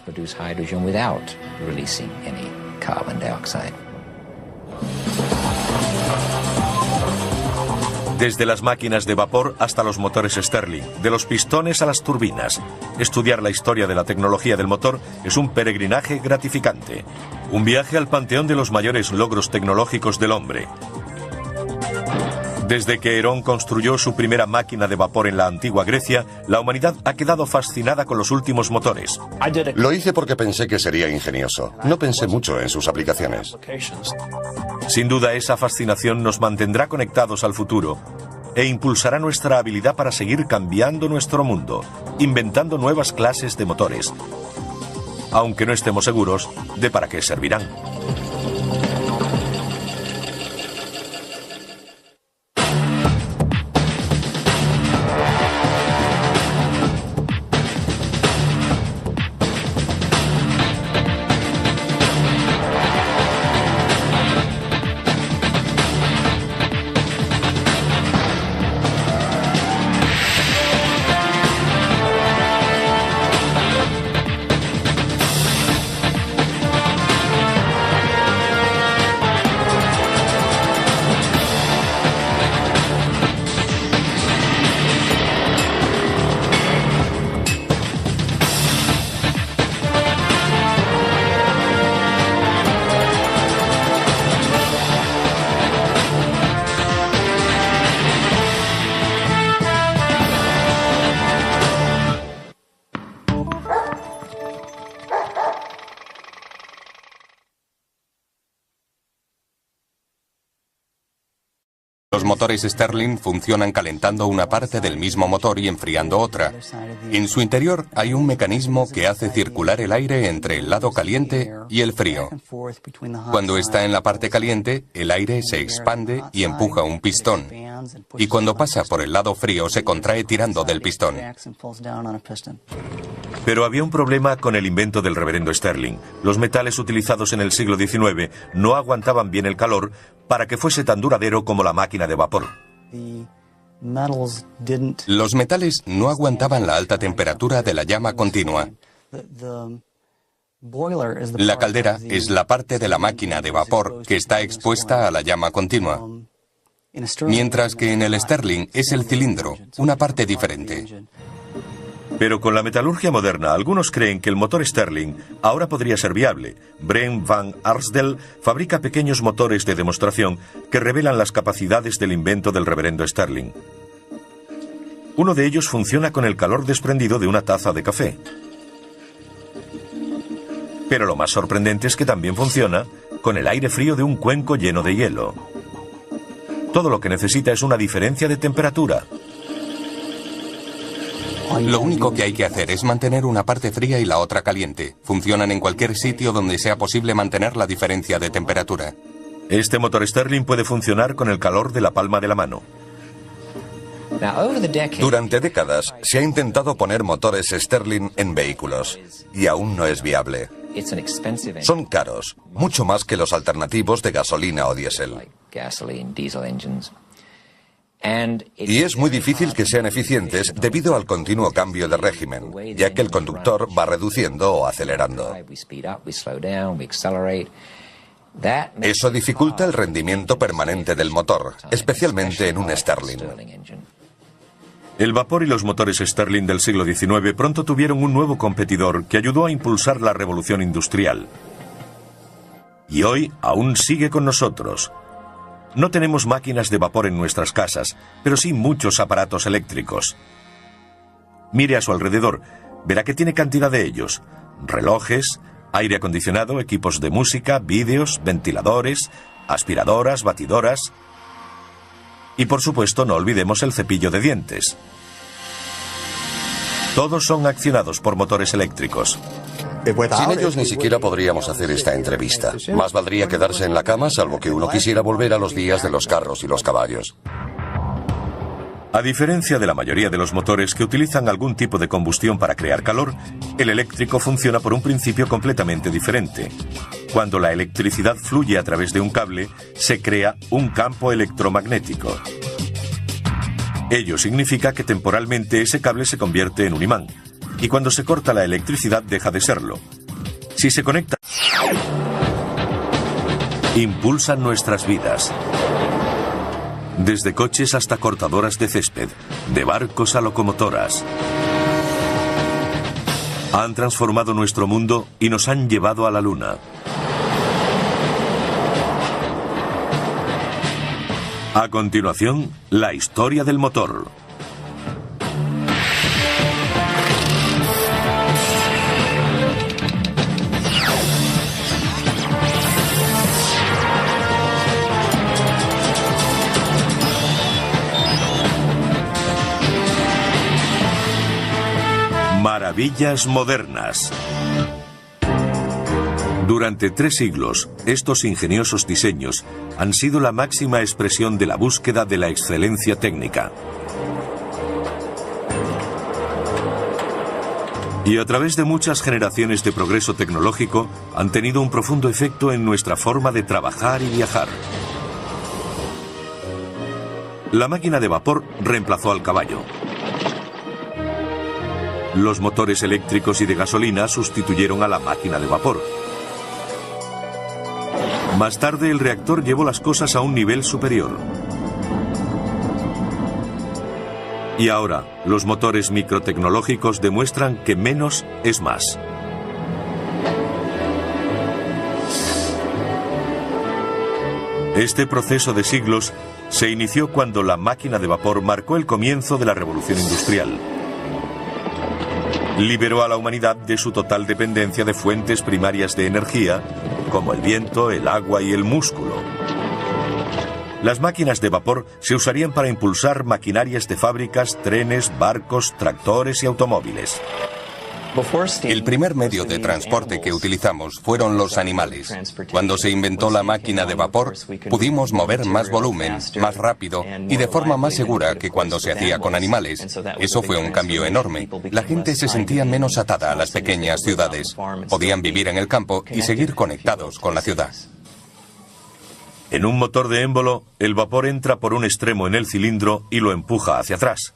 Desde las máquinas de vapor hasta los motores Stirling, de los pistones a las turbinas. Estudiar la historia de la tecnología del motor es un peregrinaje gratificante. Un viaje al panteón de los mayores logros tecnológicos del hombre. Desde que Herón construyó su primera máquina de vapor en la antigua Grecia, la humanidad ha quedado fascinada con los últimos motores. Lo hice porque pensé que sería ingenioso. No pensé mucho en sus aplicaciones. Sin duda, esa fascinación nos mantendrá conectados al futuro e impulsará nuestra habilidad para seguir cambiando nuestro mundo, inventando nuevas clases de motores, aunque no estemos seguros de para qué servirán. Los motores Stirling funcionan calentando una parte del mismo motor y enfriando otra. En su interior hay un mecanismo que hace circular el aire entre el lado caliente y el frío. Cuando está en la parte caliente, el aire se expande y empuja un pistón. Y cuando pasa por el lado frío, se contrae tirando del pistón. Pero había un problema con el invento del reverendo Stirling. Los metales utilizados en el siglo XIX no aguantaban bien el calor para que fuese tan duradero como la máquina de vapor. Los metales no aguantaban la alta temperatura de la llama continua. La caldera es la parte de la máquina de vapor que está expuesta a la llama continua, mientras que en el Stirling es el cilindro, una parte diferente. Pero con la metalurgia moderna, algunos creen que el motor Stirling ahora podría ser viable. Brent van Arsdale fabrica pequeños motores de demostración que revelan las capacidades del invento del reverendo Stirling. Uno de ellos funciona con el calor desprendido de una taza de café. Pero lo más sorprendente es que también funciona con el aire frío de un cuenco lleno de hielo. Todo lo que necesita es una diferencia de temperatura. Lo único que hay que hacer es mantener una parte fría y la otra caliente. Funcionan en cualquier sitio donde sea posible mantener la diferencia de temperatura. Este motor Stirling puede funcionar con el calor de la palma de la mano. Durante décadas se ha intentado poner motores Stirling en vehículos y aún no es viable. Son caros, mucho más que los alternativos de gasolina o diésel. Y es muy difícil que sean eficientes debido al continuo cambio de régimen, ya que el conductor va reduciendo o acelerando. Eso dificulta el rendimiento permanente del motor, especialmente en un Stirling. El vapor y los motores Stirling del siglo XIX pronto tuvieron un nuevo competidor que ayudó a impulsar la revolución industrial. Y hoy aún sigue con nosotros. No tenemos máquinas de vapor en nuestras casas, pero sí muchos aparatos eléctricos. Mire a su alrededor, verá que tiene cantidad de ellos. Relojes, aire acondicionado, equipos de música, vídeos, ventiladores, aspiradoras, batidoras. Y por supuesto no olvidemos el cepillo de dientes. Todos son accionados por motores eléctricos. Sin ellos ni siquiera podríamos hacer esta entrevista. Más valdría quedarse en la cama, salvo que uno quisiera volver a los días de los carros y los caballos. A diferencia de la mayoría de los motores que utilizan algún tipo de combustión para crear calor, el eléctrico funciona por un principio completamente diferente. Cuando la electricidad fluye a través de un cable, se crea un campo electromagnético. Ello significa que temporalmente ese cable se convierte en un imán. Y cuando se corta la electricidad deja de serlo. Si se conecta, impulsan nuestras vidas. Desde coches hasta cortadoras de césped, de barcos a locomotoras. Han transformado nuestro mundo y nos han llevado a la luna. A continuación, la historia del motor. Maravillas modernas. Durante 3 siglos, estos ingeniosos diseños han sido la máxima expresión de la búsqueda de la excelencia técnica. Y a través de muchas generaciones de progreso tecnológico, han tenido un profundo efecto en nuestra forma de trabajar y viajar. La máquina de vapor reemplazó al caballo. Los motores eléctricos y de gasolina sustituyeron a la máquina de vapor. Más tarde, el reactor llevó las cosas a un nivel superior. Y ahora, los motores microtecnológicos demuestran que menos es más. Este proceso de siglos se inició cuando la máquina de vapor marcó el comienzo de la revolución industrial. Liberó a la humanidad de su total dependencia de fuentes primarias de energía, como el viento, el agua y el músculo. Las máquinas de vapor se usarían para impulsar maquinarias de fábricas, trenes, barcos, tractores y automóviles. El primer medio de transporte que utilizamos fueron los animales. Cuando se inventó la máquina de vapor, pudimos mover más volumen, más rápido y de forma más segura que cuando se hacía con animales. Eso fue un cambio enorme. La gente se sentía menos atada a las pequeñas ciudades. Podían vivir en el campo y seguir conectados con la ciudad. En un motor de émbolo, el vapor entra por un extremo en el cilindro y lo empuja hacia atrás.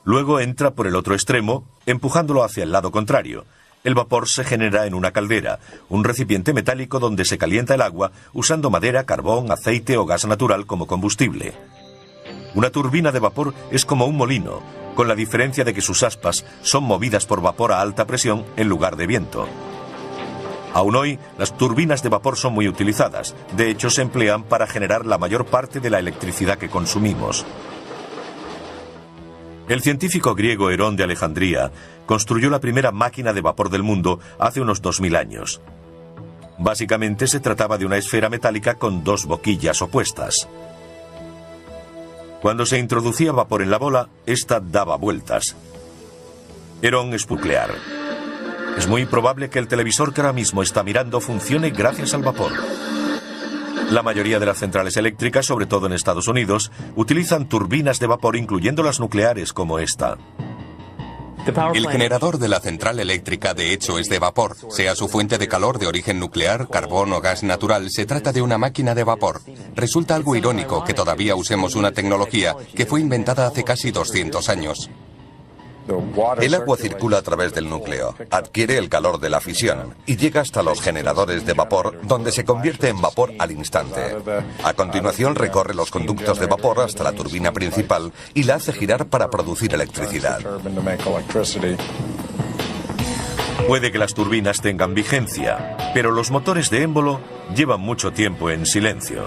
Luego entra por el otro extremo, empujándolo hacia el lado contrario. El vapor se genera en una caldera, un recipiente metálico donde se calienta el agua usando madera, carbón, aceite o gas natural como combustible. Una turbina de vapor es como un molino, con la diferencia de que sus aspas son movidas por vapor a alta presión en lugar de viento. Aún hoy, las turbinas de vapor son muy utilizadas. De hecho, se emplean para generar la mayor parte de la electricidad que consumimos. El científico griego Herón de Alejandría construyó la primera máquina de vapor del mundo hace unos 2000 años. Básicamente se trataba de una esfera metálica con dos boquillas opuestas. Cuando se introducía vapor en la bola, ésta daba vueltas. Herón es nuclear. Es muy probable que el televisor que ahora mismo está mirando funcione gracias al vapor. La mayoría de las centrales eléctricas, sobre todo en Estados Unidos, utilizan turbinas de vapor, incluyendo las nucleares como esta. El generador de la central eléctrica, de hecho, es de vapor. Sea su fuente de calor de origen nuclear, carbón o gas natural, se trata de una máquina de vapor. Resulta algo irónico que todavía usemos una tecnología que fue inventada hace casi 200 años. El agua circula a través del núcleo, adquiere el calor de la fisión y llega hasta los generadores de vapor, donde se convierte en vapor al instante. A continuación recorre los conductos de vapor hasta la turbina principal y la hace girar para producir electricidad. Puede que las turbinas tengan vigencia, pero los motores de émbolo llevan mucho tiempo en silencio.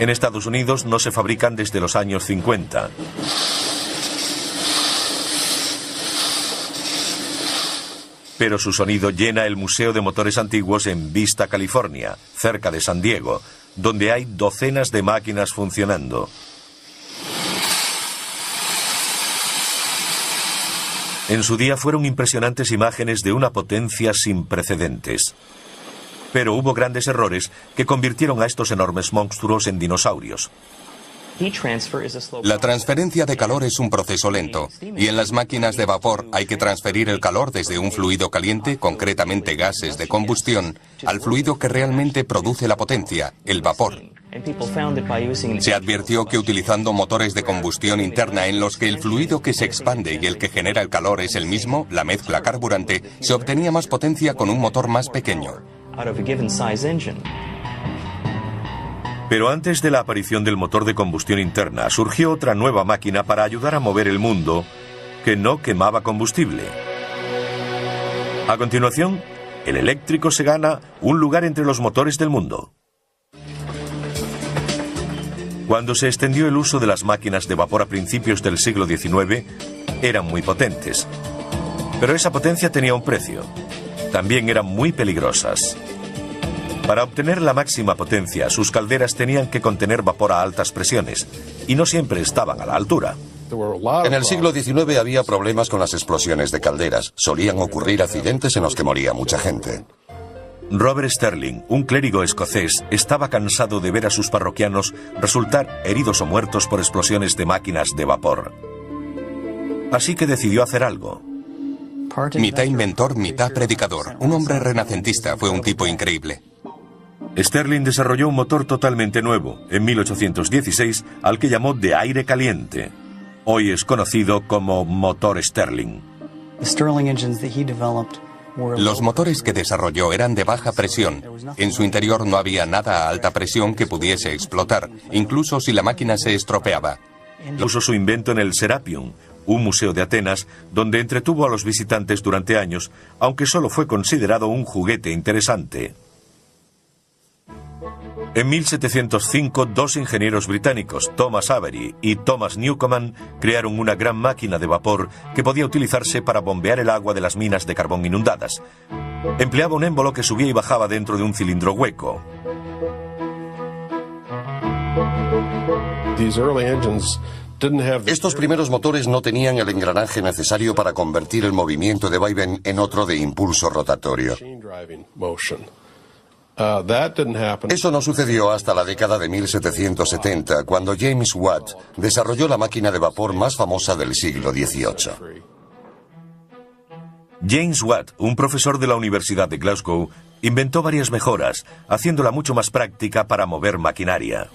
En Estados Unidos no se fabrican desde los años 50. Pero su sonido llena el Museo de Motores Antiguos en Vista, California, cerca de San Diego, donde hay docenas de máquinas funcionando. En su día fueron impresionantes imágenes de una potencia sin precedentes. Pero hubo grandes errores que convirtieron a estos enormes monstruos en dinosaurios. La transferencia de calor es un proceso lento, y en las máquinas de vapor hay que transferir el calor desde un fluido caliente, concretamente gases de combustión, al fluido que realmente produce la potencia, el vapor. Se advirtió que utilizando motores de combustión interna en los que el fluido que se expande y el que genera el calor es el mismo, la mezcla carburante, se obtenía más potencia con un motor más pequeño. Pero antes de la aparición del motor de combustión interna, surgió otra nueva máquina para ayudar a mover el mundo que no quemaba combustible. A continuación, el eléctrico se gana un lugar entre los motores del mundo. Cuando se extendió el uso de las máquinas de vapor a principios del siglo XIX, eran muy potentes. Pero esa potencia tenía un precio. También eran muy peligrosas. Para obtener la máxima potencia, sus calderas tenían que contener vapor a altas presiones, y no siempre estaban a la altura. En el siglo XIX había problemas con las explosiones de calderas. Solían ocurrir accidentes en los que moría mucha gente. Robert Sterling, un clérigo escocés, estaba cansado de ver a sus parroquianos resultar heridos o muertos por explosiones de máquinas de vapor. Así que decidió hacer algo. Mitad inventor, mitad predicador. Un hombre renacentista, fue un tipo increíble. Sterling desarrolló un motor totalmente nuevo, en 1816, al que llamó de aire caliente. Hoy es conocido como motor Stirling. Los motores que desarrolló eran de baja presión. En su interior no había nada a alta presión que pudiese explotar, incluso si la máquina se estropeaba. Puso su invento en el Serapeum, un museo de Atenas, donde entretuvo a los visitantes durante años, aunque solo fue considerado un juguete interesante. En 1705, dos ingenieros británicos, Thomas Avery y Thomas Newcomen, crearon una gran máquina de vapor que podía utilizarse para bombear el agua de las minas de carbón inundadas. Empleaba un émbolo que subía y bajaba dentro de un cilindro hueco. Estos primeros motores no tenían el engranaje necesario para convertir el movimiento de vaivén en otro de impulso rotatorio. Eso no sucedió hasta la década de 1770, cuando James Watt desarrolló la máquina de vapor más famosa del siglo XVIII. James Watt, un profesor de la Universidad de Glasgow, inventó varias mejoras, haciéndola mucho más práctica para mover maquinaria.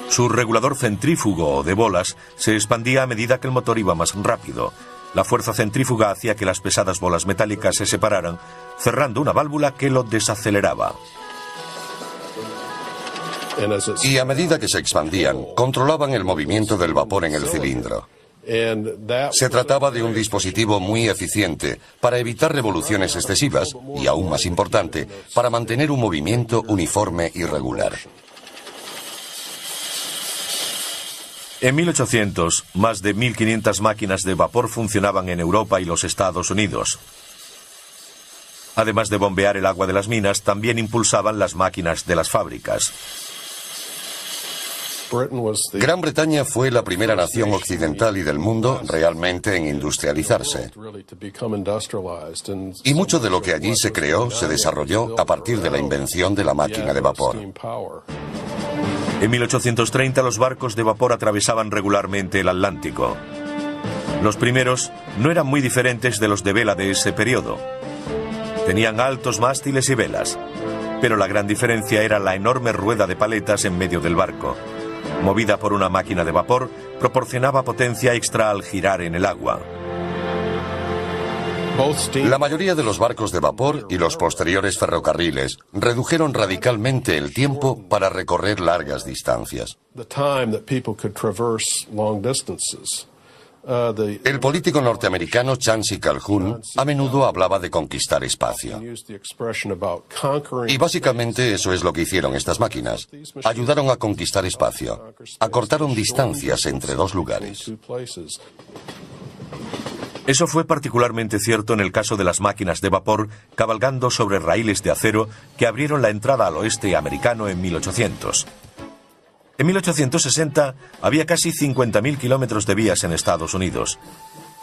Su regulador centrífugo o de bolas se expandía a medida que el motor iba más rápido. La fuerza centrífuga hacía que las pesadas bolas metálicas se separaran, cerrando una válvula que lo desaceleraba. Y a medida que se expandían, controlaban el movimiento del vapor en el cilindro. Se trataba de un dispositivo muy eficiente para evitar revoluciones excesivas y, aún más importante, para mantener un movimiento uniforme y regular. En 1800, más de 1.500 máquinas de vapor funcionaban en Europa y los Estados Unidos. Además de bombear el agua de las minas, también impulsaban las máquinas de las fábricas. Gran Bretaña fue la primera nación occidental y del mundo realmente en industrializarse. Y mucho de lo que allí se creó se desarrolló a partir de la invención de la máquina de vapor. En 1830 los barcos de vapor atravesaban regularmente el Atlántico. Los primeros no eran muy diferentes de los de vela de ese periodo. Tenían altos mástiles y velas, pero la gran diferencia era la enorme rueda de paletas en medio del barco. Movida por una máquina de vapor, proporcionaba potencia extra al girar en el agua. La mayoría de los barcos de vapor y los posteriores ferrocarriles redujeron radicalmente el tiempo para recorrer largas distancias. El político norteamericano Chancy Calhoun a menudo hablaba de conquistar espacio. Y básicamente eso es lo que hicieron estas máquinas. Ayudaron a conquistar espacio. Acortaron distancias entre dos lugares. Eso fue particularmente cierto en el caso de las máquinas de vapor cabalgando sobre raíles de acero que abrieron la entrada al oeste americano en 1800. En 1860 había casi 50.000 kilómetros de vías en Estados Unidos.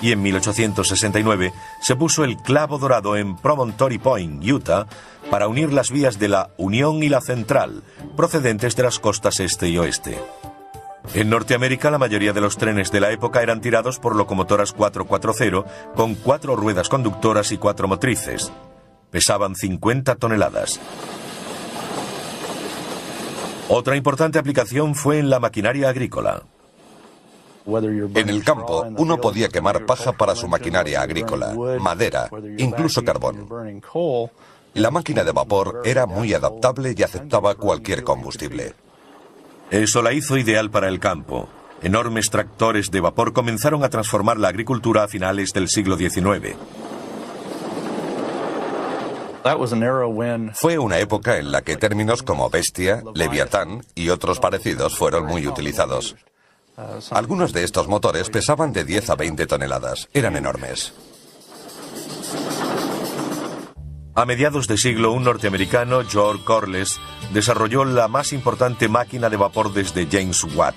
Y en 1869 se puso el clavo dorado en Promontory Point, Utah, para unir las vías de la Unión y la Central, procedentes de las costas este y oeste. En Norteamérica, la mayoría de los trenes de la época eran tirados por locomotoras 440 con 4 ruedas conductoras y 4 motrices. Pesaban 50 toneladas. Otra importante aplicación fue en la maquinaria agrícola. En el campo, uno podía quemar paja para su maquinaria agrícola, madera, incluso carbón. La máquina de vapor era muy adaptable y aceptaba cualquier combustible. Eso la hizo ideal para el campo. Enormes tractores de vapor comenzaron a transformar la agricultura a finales del siglo XIX. Fue una época en la que términos como bestia, leviatán y otros parecidos fueron muy utilizados. Algunos de estos motores pesaban de 10 a 20 toneladas. Eran enormes. A mediados de siglo, un norteamericano, George Corliss, desarrolló la más importante máquina de vapor desde James Watt.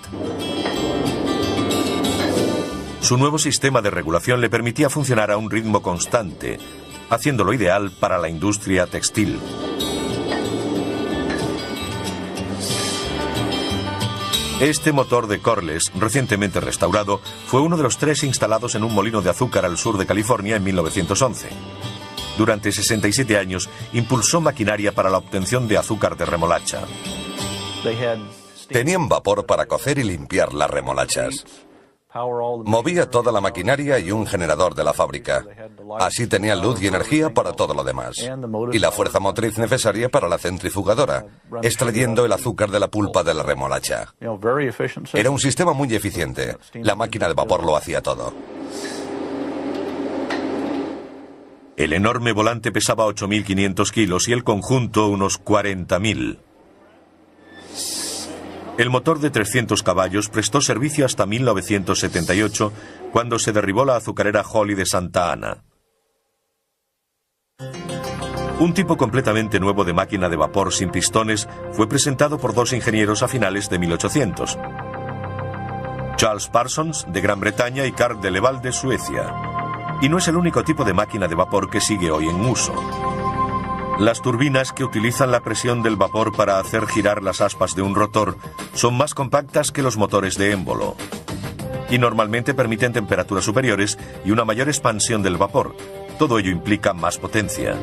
Su nuevo sistema de regulación le permitía funcionar a un ritmo constante, haciéndolo ideal para la industria textil. Este motor de Corliss, recientemente restaurado, fue uno de los 3 instalados en un molino de azúcar al sur de California en 1911. Durante 67 años, impulsó maquinaria para la obtención de azúcar de remolacha. Tenían vapor para cocer y limpiar las remolachas. Movía toda la maquinaria y un generador de la fábrica. Así tenían luz y energía para todo lo demás. Y la fuerza motriz necesaria para la centrifugadora, extrayendo el azúcar de la pulpa de la remolacha. Era un sistema muy eficiente. La máquina de vapor lo hacía todo. El enorme volante pesaba 8.500 kilos y el conjunto unos 40.000. El motor de 300 caballos prestó servicio hasta 1978, cuando se derribó la azucarera Holly de Santa Ana. Un tipo completamente nuevo de máquina de vapor sin pistones fue presentado por dos ingenieros a finales de 1800. Charles Parsons, de Gran Bretaña, y Carl de Leval, de Suecia. Y no es el único tipo de máquina de vapor que sigue hoy en uso. Las turbinas, que utilizan la presión del vapor para hacer girar las aspas de un rotor, son más compactas que los motores de émbolo. Y normalmente permiten temperaturas superiores y una mayor expansión del vapor. Todo ello implica más potencia.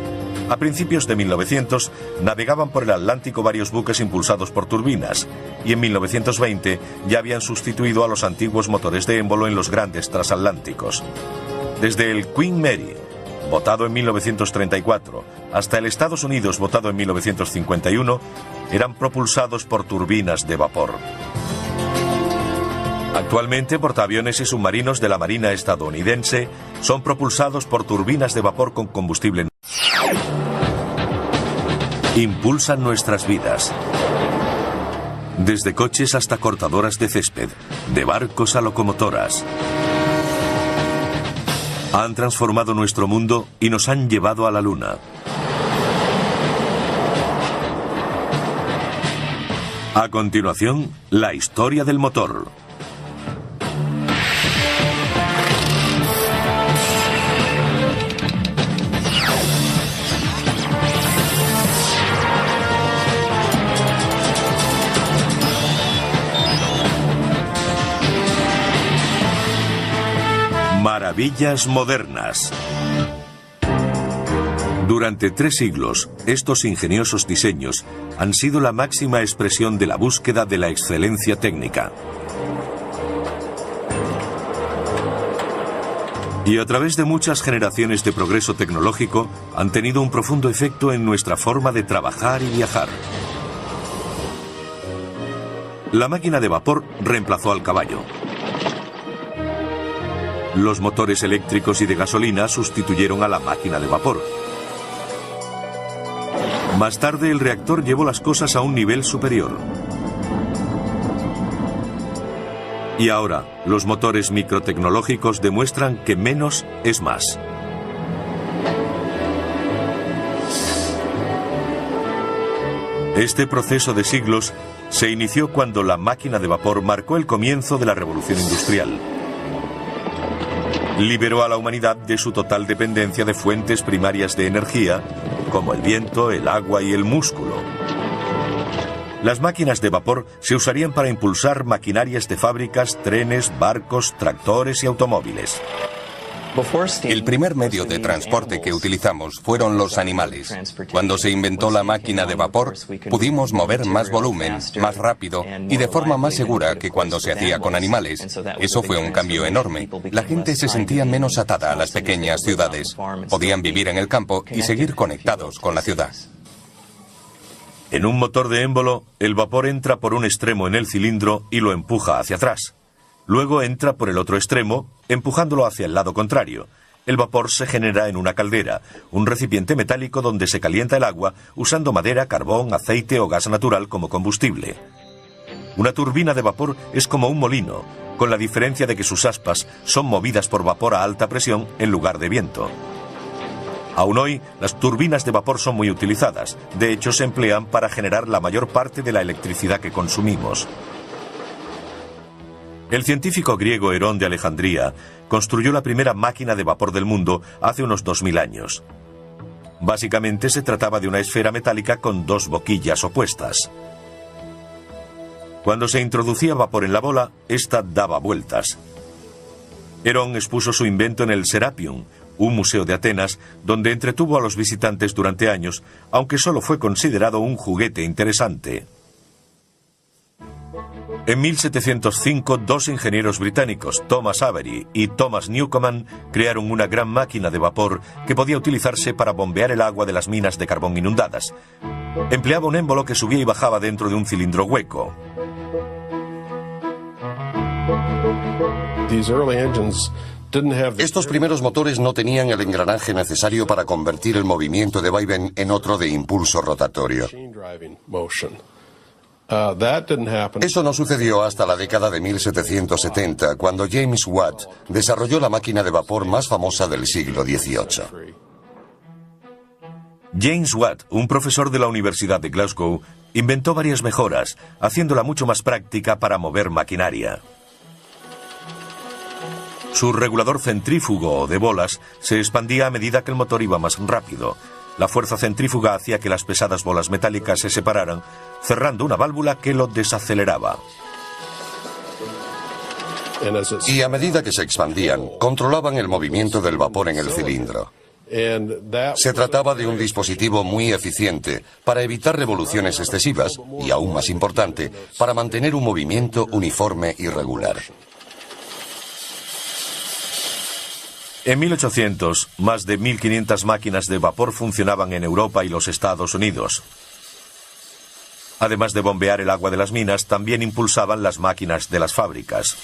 A principios de 1900 navegaban por el Atlántico varios buques impulsados por turbinas, y en 1920 ya habían sustituido a los antiguos motores de émbolo en los grandes transatlánticos. Desde el Queen Mary, votado en 1934, hasta el Estados Unidos, votado en 1951, eran propulsados por turbinas de vapor. Actualmente, portaaviones y submarinos de la Marina estadounidense son propulsados por turbinas de vapor con combustible. Impulsan nuestras vidas. Desde coches hasta cortadoras de césped, de barcos a locomotoras. Han transformado nuestro mundo y nos han llevado a la Luna. A continuación, la historia del motor. Maravillas modernas. Durante 3 siglos, estos ingeniosos diseños han sido la máxima expresión de la búsqueda de la excelencia técnica. Y a través de muchas generaciones de progreso tecnológico, han tenido un profundo efecto en nuestra forma de trabajar y viajar. La máquina de vapor reemplazó al caballo. Los motores eléctricos y de gasolina sustituyeron a la máquina de vapor. Más tarde, el reactor llevó las cosas a un nivel superior. Y ahora, los motores microtecnológicos demuestran que menos es más. Este proceso de siglos se inició cuando la máquina de vapor marcó el comienzo de la revolución industrial. Liberó a la humanidad de su total dependencia de fuentes primarias de energía, como el viento, el agua y el músculo. Las máquinas de vapor se usarían para impulsar maquinarias de fábricas, trenes, barcos, tractores y automóviles. El primer medio de transporte que utilizamos fueron los animales. Cuando se inventó la máquina de vapor, pudimos mover más volumen, más rápido y de forma más segura que cuando se hacía con animales. Eso fue un cambio enorme. La gente se sentía menos atada a las pequeñas ciudades. Podían vivir en el campo y seguir conectados con la ciudad. En un motor de émbolo, el vapor entra por un extremo en el cilindro y lo empuja hacia atrás. Luego entra por el otro extremo, empujándolo hacia el lado contrario. El vapor se genera en una caldera, un recipiente metálico donde se calienta el agua usando madera, carbón, aceite o gas natural como combustible. Una turbina de vapor es como un molino, con la diferencia de que sus aspas son movidas por vapor a alta presión en lugar de viento. Aún hoy, las turbinas de vapor son muy utilizadas. De hecho, se emplean para generar la mayor parte de la electricidad que consumimos. El científico griego Herón de Alejandría construyó la primera máquina de vapor del mundo hace unos 2000 años. Básicamente se trataba de una esfera metálica con 2 boquillas opuestas. Cuando se introducía vapor en la bola, ésta daba vueltas. Herón expuso su invento en el Serapion, un museo de Atenas, donde entretuvo a los visitantes durante años, aunque solo fue considerado un juguete interesante. En 1705, 2 ingenieros británicos, Thomas Avery y Thomas Newcomen, crearon una gran máquina de vapor que podía utilizarse para bombear el agua de las minas de carbón inundadas. Empleaba un émbolo que subía y bajaba dentro de un cilindro hueco. Estos primeros motores no tenían el engranaje necesario para convertir el movimiento de vaivén en otro de impulso rotatorio. Eso no sucedió hasta la década de 1770, cuando James Watt desarrolló la máquina de vapor más famosa del siglo XVIII. James Watt, un profesor de la Universidad de Glasgow, inventó varias mejoras, haciéndola mucho más práctica para mover maquinaria. Su regulador centrífugo o de bolas se expandía a medida que el motor iba más rápido. La fuerza centrífuga hacía que las pesadas bolas metálicas se separaran, cerrando una válvula que lo desaceleraba. Y a medida que se expandían, controlaban el movimiento del vapor en el cilindro. Se trataba de un dispositivo muy eficiente para evitar revoluciones excesivas y, aún más importante, para mantener un movimiento uniforme y regular. En 1800, más de 1.500 máquinas de vapor funcionaban en Europa y los Estados Unidos. Además de bombear el agua de las minas, también impulsaban las máquinas de las fábricas.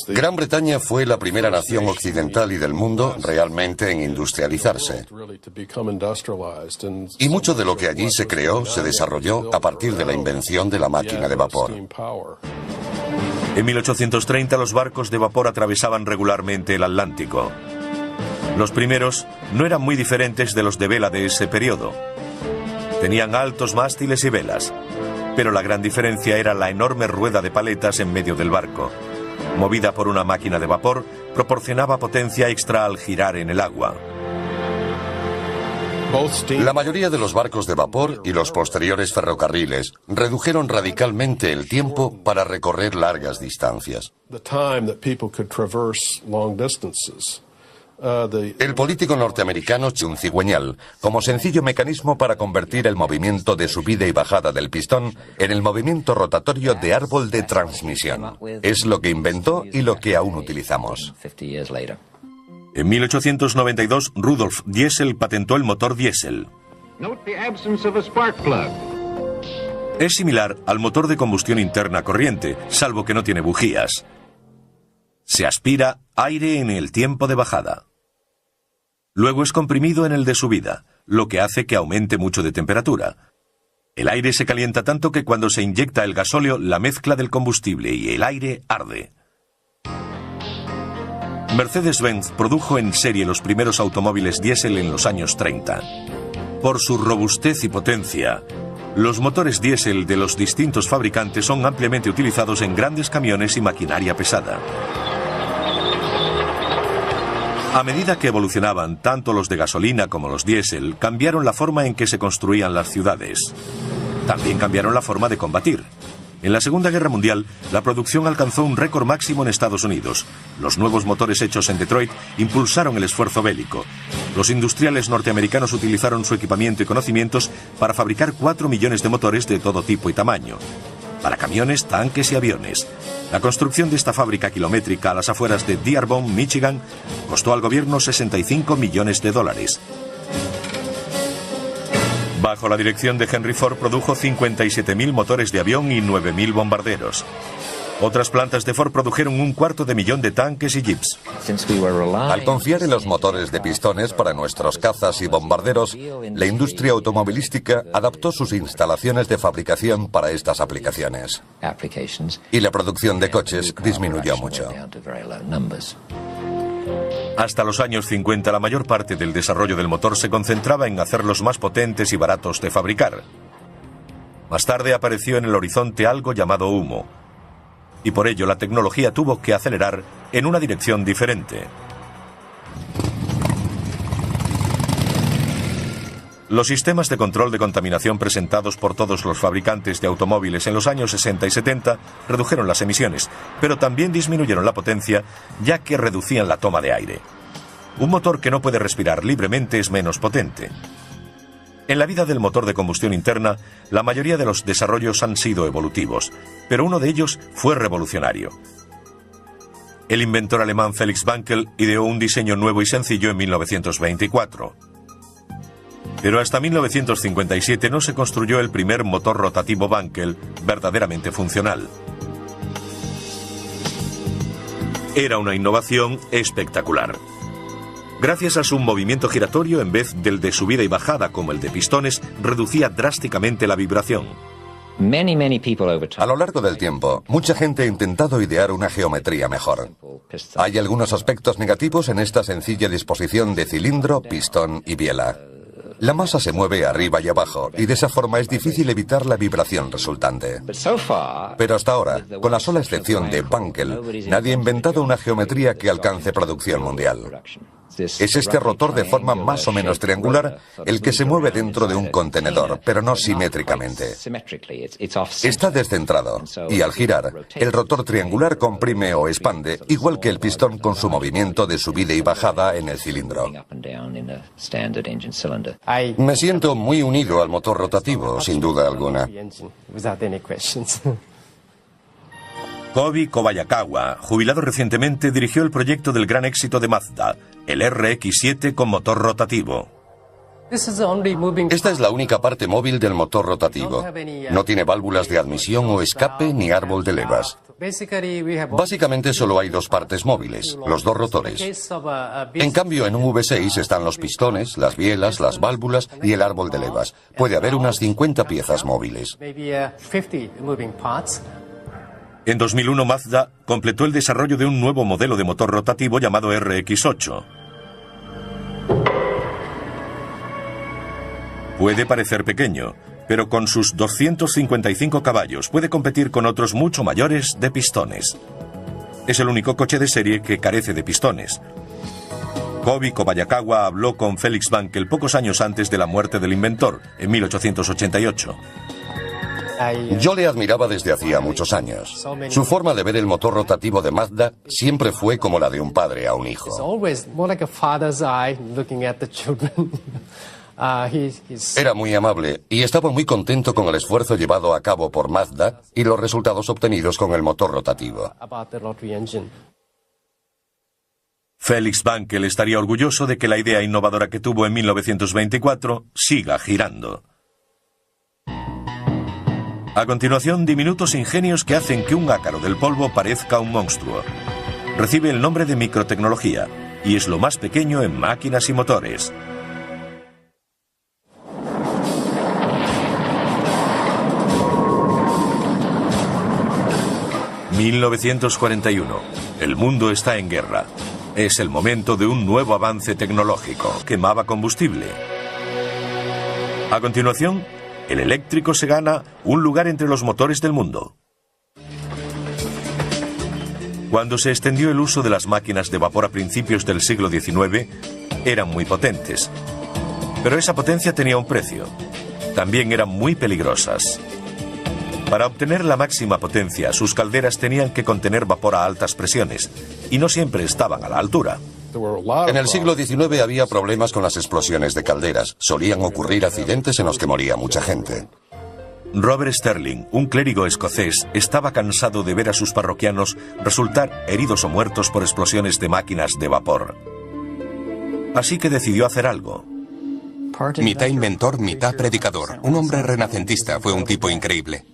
Gran Bretaña fue la primera nación occidental y del mundo realmente en industrializarse. Y mucho de lo que allí se creó se desarrolló a partir de la invención de la máquina de vapor. En 1830 los barcos de vapor atravesaban regularmente el Atlántico. Los primeros no eran muy diferentes de los de vela de ese periodo. Tenían altos mástiles y velas, pero la gran diferencia era la enorme rueda de paletas en medio del barco. Movida por una máquina de vapor, proporcionaba potencia extra al girar en el agua. La mayoría de los barcos de vapor y los posteriores ferrocarriles redujeron radicalmente el tiempo para recorrer largas distancias. El político norteamericano un cigüeñal como sencillo mecanismo para convertir el movimiento de subida y bajada del pistón en el movimiento rotatorio de árbol de transmisión. Es lo que inventó y lo que aún utilizamos. En 1892, Rudolf Diesel patentó el motor diésel. Es similar al motor de combustión interna corriente, salvo que no tiene bujías. Se aspira aire en el tiempo de bajada. Luego es comprimido en el de subida, lo que hace que aumente mucho de temperatura. El aire se calienta tanto que cuando se inyecta el gasóleo, la mezcla del combustible y el aire arde. Mercedes-Benz produjo en serie los primeros automóviles diésel en los años 30. Por su robustez y potencia, los motores diésel de los distintos fabricantes son ampliamente utilizados en grandes camiones y maquinaria pesada. A medida que evolucionaban, tanto los de gasolina como los diésel cambiaron la forma en que se construían las ciudades. También cambiaron la forma de combatir. En la Segunda Guerra Mundial, la producción alcanzó un récord máximo en Estados Unidos. Los nuevos motores hechos en Detroit impulsaron el esfuerzo bélico. Los industriales norteamericanos utilizaron su equipamiento y conocimientos para fabricar 4 millones de motores de todo tipo y tamaño. Para camiones, tanques y aviones. La construcción de esta fábrica kilométrica a las afueras de Dearborn, Michigan, costó al gobierno $65 millones. Bajo la dirección de Henry Ford produjo 57.000 motores de avión y 9.000 bombarderos. Otras plantas de Ford produjeron 250.000 de tanques y jeeps. Al confiar en los motores de pistones para nuestros cazas y bombarderos, la industria automovilística adaptó sus instalaciones de fabricación para estas aplicaciones. Y la producción de coches disminuyó mucho. Hasta los años 50, la mayor parte del desarrollo del motor se concentraba en hacerlos más potentes y baratos de fabricar. Más tarde apareció en el horizonte algo llamado humo, y por ello la tecnología tuvo que acelerar en una dirección diferente. Los sistemas de control de contaminación presentados por todos los fabricantes de automóviles en los años 60 y 70 redujeron las emisiones, pero también disminuyeron la potencia, ya que reducían la toma de aire. Un motor que no puede respirar libremente es menos potente. En la vida del motor de combustión interna, la mayoría de los desarrollos han sido evolutivos, pero uno de ellos fue revolucionario. El inventor alemán Felix Wankel ideó un diseño nuevo y sencillo en 1924. Pero hasta 1957 no se construyó el primer motor rotativo Wankel verdaderamente funcional. Era una innovación espectacular. Gracias a su movimiento giratorio, en vez del de subida y bajada como el de pistones, reducía drásticamente la vibración. A lo largo del tiempo, mucha gente ha intentado idear una geometría mejor. Hay algunos aspectos negativos en esta sencilla disposición de cilindro, pistón y biela. La masa se mueve arriba y abajo, y de esa forma es difícil evitar la vibración resultante. Pero hasta ahora, con la sola excepción de Wankel, nadie ha inventado una geometría que alcance producción mundial. Es este rotor de forma más o menos triangular el que se mueve dentro de un contenedor, pero no simétricamente. Está descentrado, y al girar, el rotor triangular comprime o expande, igual que el pistón con su movimiento de subida y bajada en el cilindro. Me siento muy unido al motor rotativo, sin duda alguna. Kobi Kobayakawa, jubilado recientemente, dirigió el proyecto del gran éxito de Mazda, el RX-7 con motor rotativo. Esta es la única parte móvil del motor rotativo. No tiene válvulas de admisión o escape ni árbol de levas. Básicamente solo hay dos partes móviles, los dos rotores. En cambio, en un V6 están los pistones, las bielas, las válvulas y el árbol de levas. Puede haber unas 50 piezas móviles. En 2001, Mazda completó el desarrollo de un nuevo modelo de motor rotativo llamado RX-8. Puede parecer pequeño, pero con sus 255 caballos puede competir con otros mucho mayores de pistones. Es el único coche de serie que carece de pistones. Kobi Kobayakawa habló con Felix Wankel pocos años antes de la muerte del inventor, en 1888. Yo le admiraba desde hacía muchos años. Su forma de ver el motor rotativo de Mazda siempre fue como la de un padre a un hijo. Era muy amable y estaba muy contento con el esfuerzo llevado a cabo por Mazda y los resultados obtenidos con el motor rotativo. Felix Wankel estaría orgulloso de que la idea innovadora que tuvo en 1924 siga girando. A continuación, diminutos ingenios que hacen que un ácaro del polvo parezca un monstruo. Recibe el nombre de microtecnología y es lo más pequeño en máquinas y motores. ...1941. El mundo está en guerra. Es el momento de un nuevo avance tecnológico. Quemaba combustible. A continuación, el eléctrico se gana un lugar entre los motores del mundo. Cuando se extendió el uso de las máquinas de vapor a principios del siglo XIX, eran muy potentes. Pero esa potencia tenía un precio. También eran muy peligrosas. Para obtener la máxima potencia, sus calderas tenían que contener vapor a altas presiones, y no siempre estaban a la altura. En el siglo XIX había problemas con las explosiones de calderas. Solían ocurrir accidentes en los que moría mucha gente. Robert Sterling, un clérigo escocés, estaba cansado de ver a sus parroquianos resultar heridos o muertos por explosiones de máquinas de vapor. Así que decidió hacer algo. Mitad inventor, mitad predicador. Un hombre renacentista, fue un tipo increíble.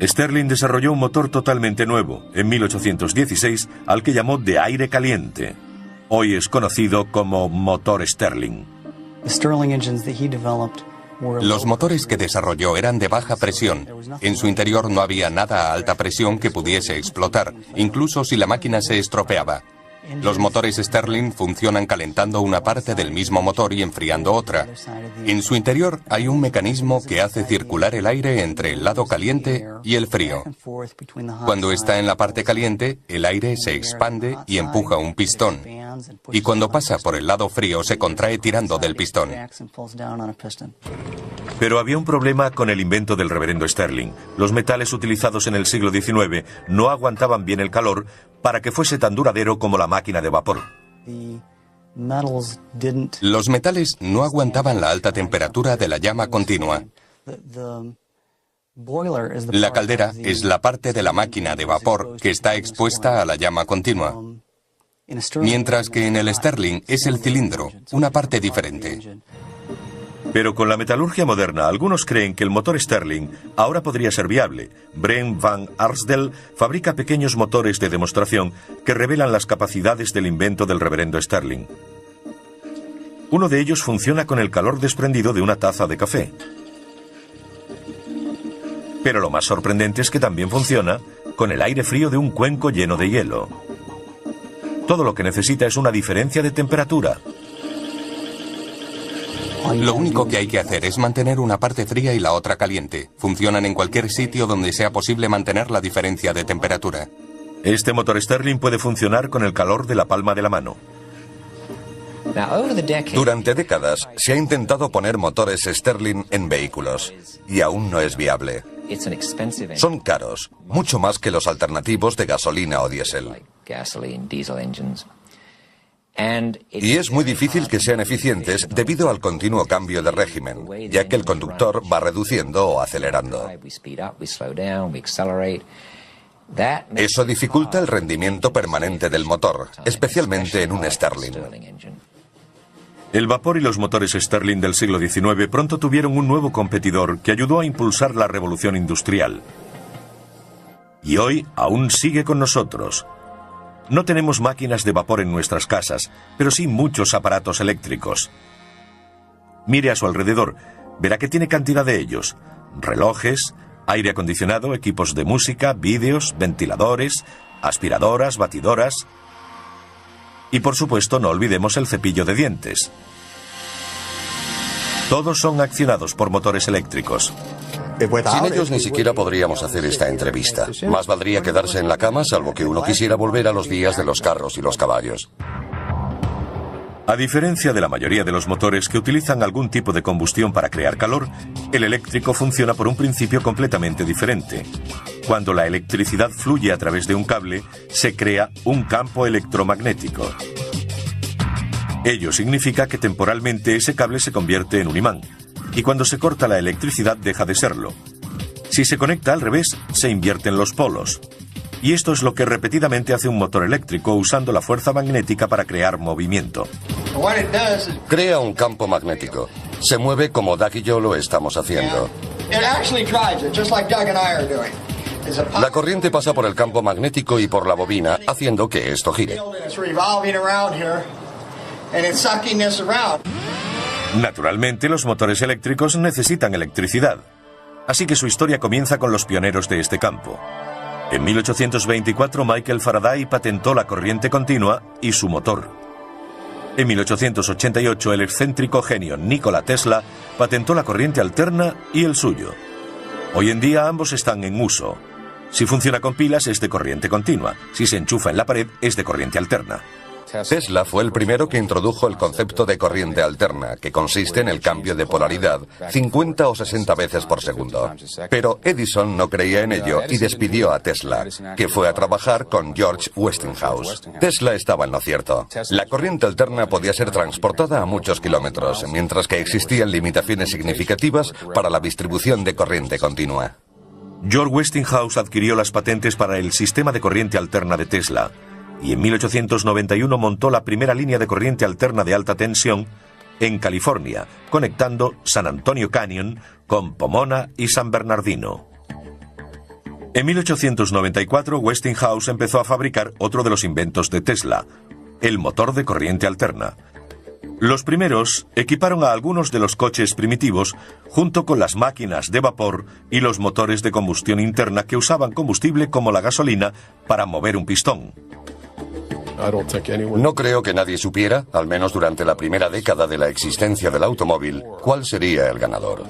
Sterling desarrolló un motor totalmente nuevo, en 1816, al que llamó de aire caliente. Hoy es conocido como motor Sterling. Los motores que desarrolló eran de baja presión. En su interior no había nada a alta presión que pudiese explotar, incluso si la máquina se estropeaba. Los motores Sterling funcionan calentando una parte del mismo motor y enfriando otra. En su interior hay un mecanismo que hace circular el aire entre el lado caliente y el frío. Cuando está en la parte caliente, el aire se expande y empuja un pistón. Y cuando pasa por el lado frío, se contrae tirando del pistón. Pero había un problema con el invento del reverendo Sterling. Los metales utilizados en el siglo XIX no aguantaban bien el calor para que fuese tan duradero como la máquina de vapor. Los metales no aguantaban la alta temperatura de la llama continua. La caldera es la parte de la máquina de vapor que está expuesta a la llama continua, mientras que en el Sterling es el cilindro, una parte diferente. Pero con la metalurgia moderna, algunos creen que el motor Sterling ahora podría ser viable. Brent van Arsdale fabrica pequeños motores de demostración que revelan las capacidades del invento del reverendo Sterling. Uno de ellos funciona con el calor desprendido de una taza de café. Pero lo más sorprendente es que también funciona con el aire frío de un cuenco lleno de hielo. Todo lo que necesita es una diferencia de temperatura. Lo único que hay que hacer es mantener una parte fría y la otra caliente. Funcionan en cualquier sitio donde sea posible mantener la diferencia de temperatura. Este motor Stirling puede funcionar con el calor de la palma de la mano. Durante décadas se ha intentado poner motores Stirling en vehículos y aún no es viable. Son caros, mucho más que los alternativos de gasolina o diésel. Y es muy difícil que sean eficientes debido al continuo cambio de régimen, ya que el conductor va reduciendo o acelerando. Eso dificulta el rendimiento permanente del motor, especialmente en un Stirling. El vapor y los motores Stirling del siglo XIX pronto tuvieron un nuevo competidor que ayudó a impulsar la revolución industrial. Y hoy aún sigue con nosotros. No tenemos máquinas de vapor en nuestras casas, pero sí muchos aparatos eléctricos. Mire a su alrededor, verá que tiene cantidad de ellos. Relojes, aire acondicionado, equipos de música, vídeos, ventiladores, aspiradoras, batidoras. Y por supuesto no olvidemos el cepillo de dientes. Todos son accionados por motores eléctricos. Sin ellos ni siquiera podríamos hacer esta entrevista. Más valdría quedarse en la cama, salvo que uno quisiera volver a los días de los carros y los caballos. A diferencia de la mayoría de los motores que utilizan algún tipo de combustión para crear calor, el eléctrico funciona por un principio completamente diferente. Cuando la electricidad fluye a través de un cable, se crea un campo electromagnético. Ello significa que temporalmente ese cable se convierte en un imán, y cuando se corta la electricidad deja de serlo. Si se conecta al revés, se invierten los polos. Y esto es lo que repetidamente hace un motor eléctrico usando la fuerza magnética para crear movimiento. Crea un campo magnético. Se mueve como Doug y yo lo estamos haciendo. La corriente pasa por el campo magnético y por la bobina, haciendo que esto gire. Naturalmente, los motores eléctricos necesitan electricidad. Así que su historia comienza con los pioneros de este campo. En 1824, Michael Faraday patentó la corriente continua y su motor. En 1888, el excéntrico genio Nikola Tesla patentó la corriente alterna y el suyo. Hoy en día ambos están en uso. Si funciona con pilas es de corriente continua, si se enchufa en la pared es de corriente alterna. Tesla fue el primero que introdujo el concepto de corriente alterna, que consiste en el cambio de polaridad 50 o 60 veces por segundo. Pero Edison no creía en ello y despidió a Tesla, que fue a trabajar con George Westinghouse. Tesla estaba en lo cierto. La corriente alterna podía ser transportada a muchos kilómetros, mientras que existían limitaciones significativas para la distribución de corriente continua. George Westinghouse adquirió las patentes para el sistema de corriente alterna de Tesla, y en 1891 montó la primera línea de corriente alterna de alta tensión en California, conectando San Antonio Canyon con Pomona y San Bernardino. En 1894, Westinghouse empezó a fabricar otro de los inventos de Tesla, el motor de corriente alterna. Los primeros equiparon a algunos de los coches primitivos junto con las máquinas de vapor y los motores de combustión interna que usaban combustible como la gasolina para mover un pistón. No creo que nadie supiera, al menos durante la primera década de la existencia del automóvil, cuál sería el ganador.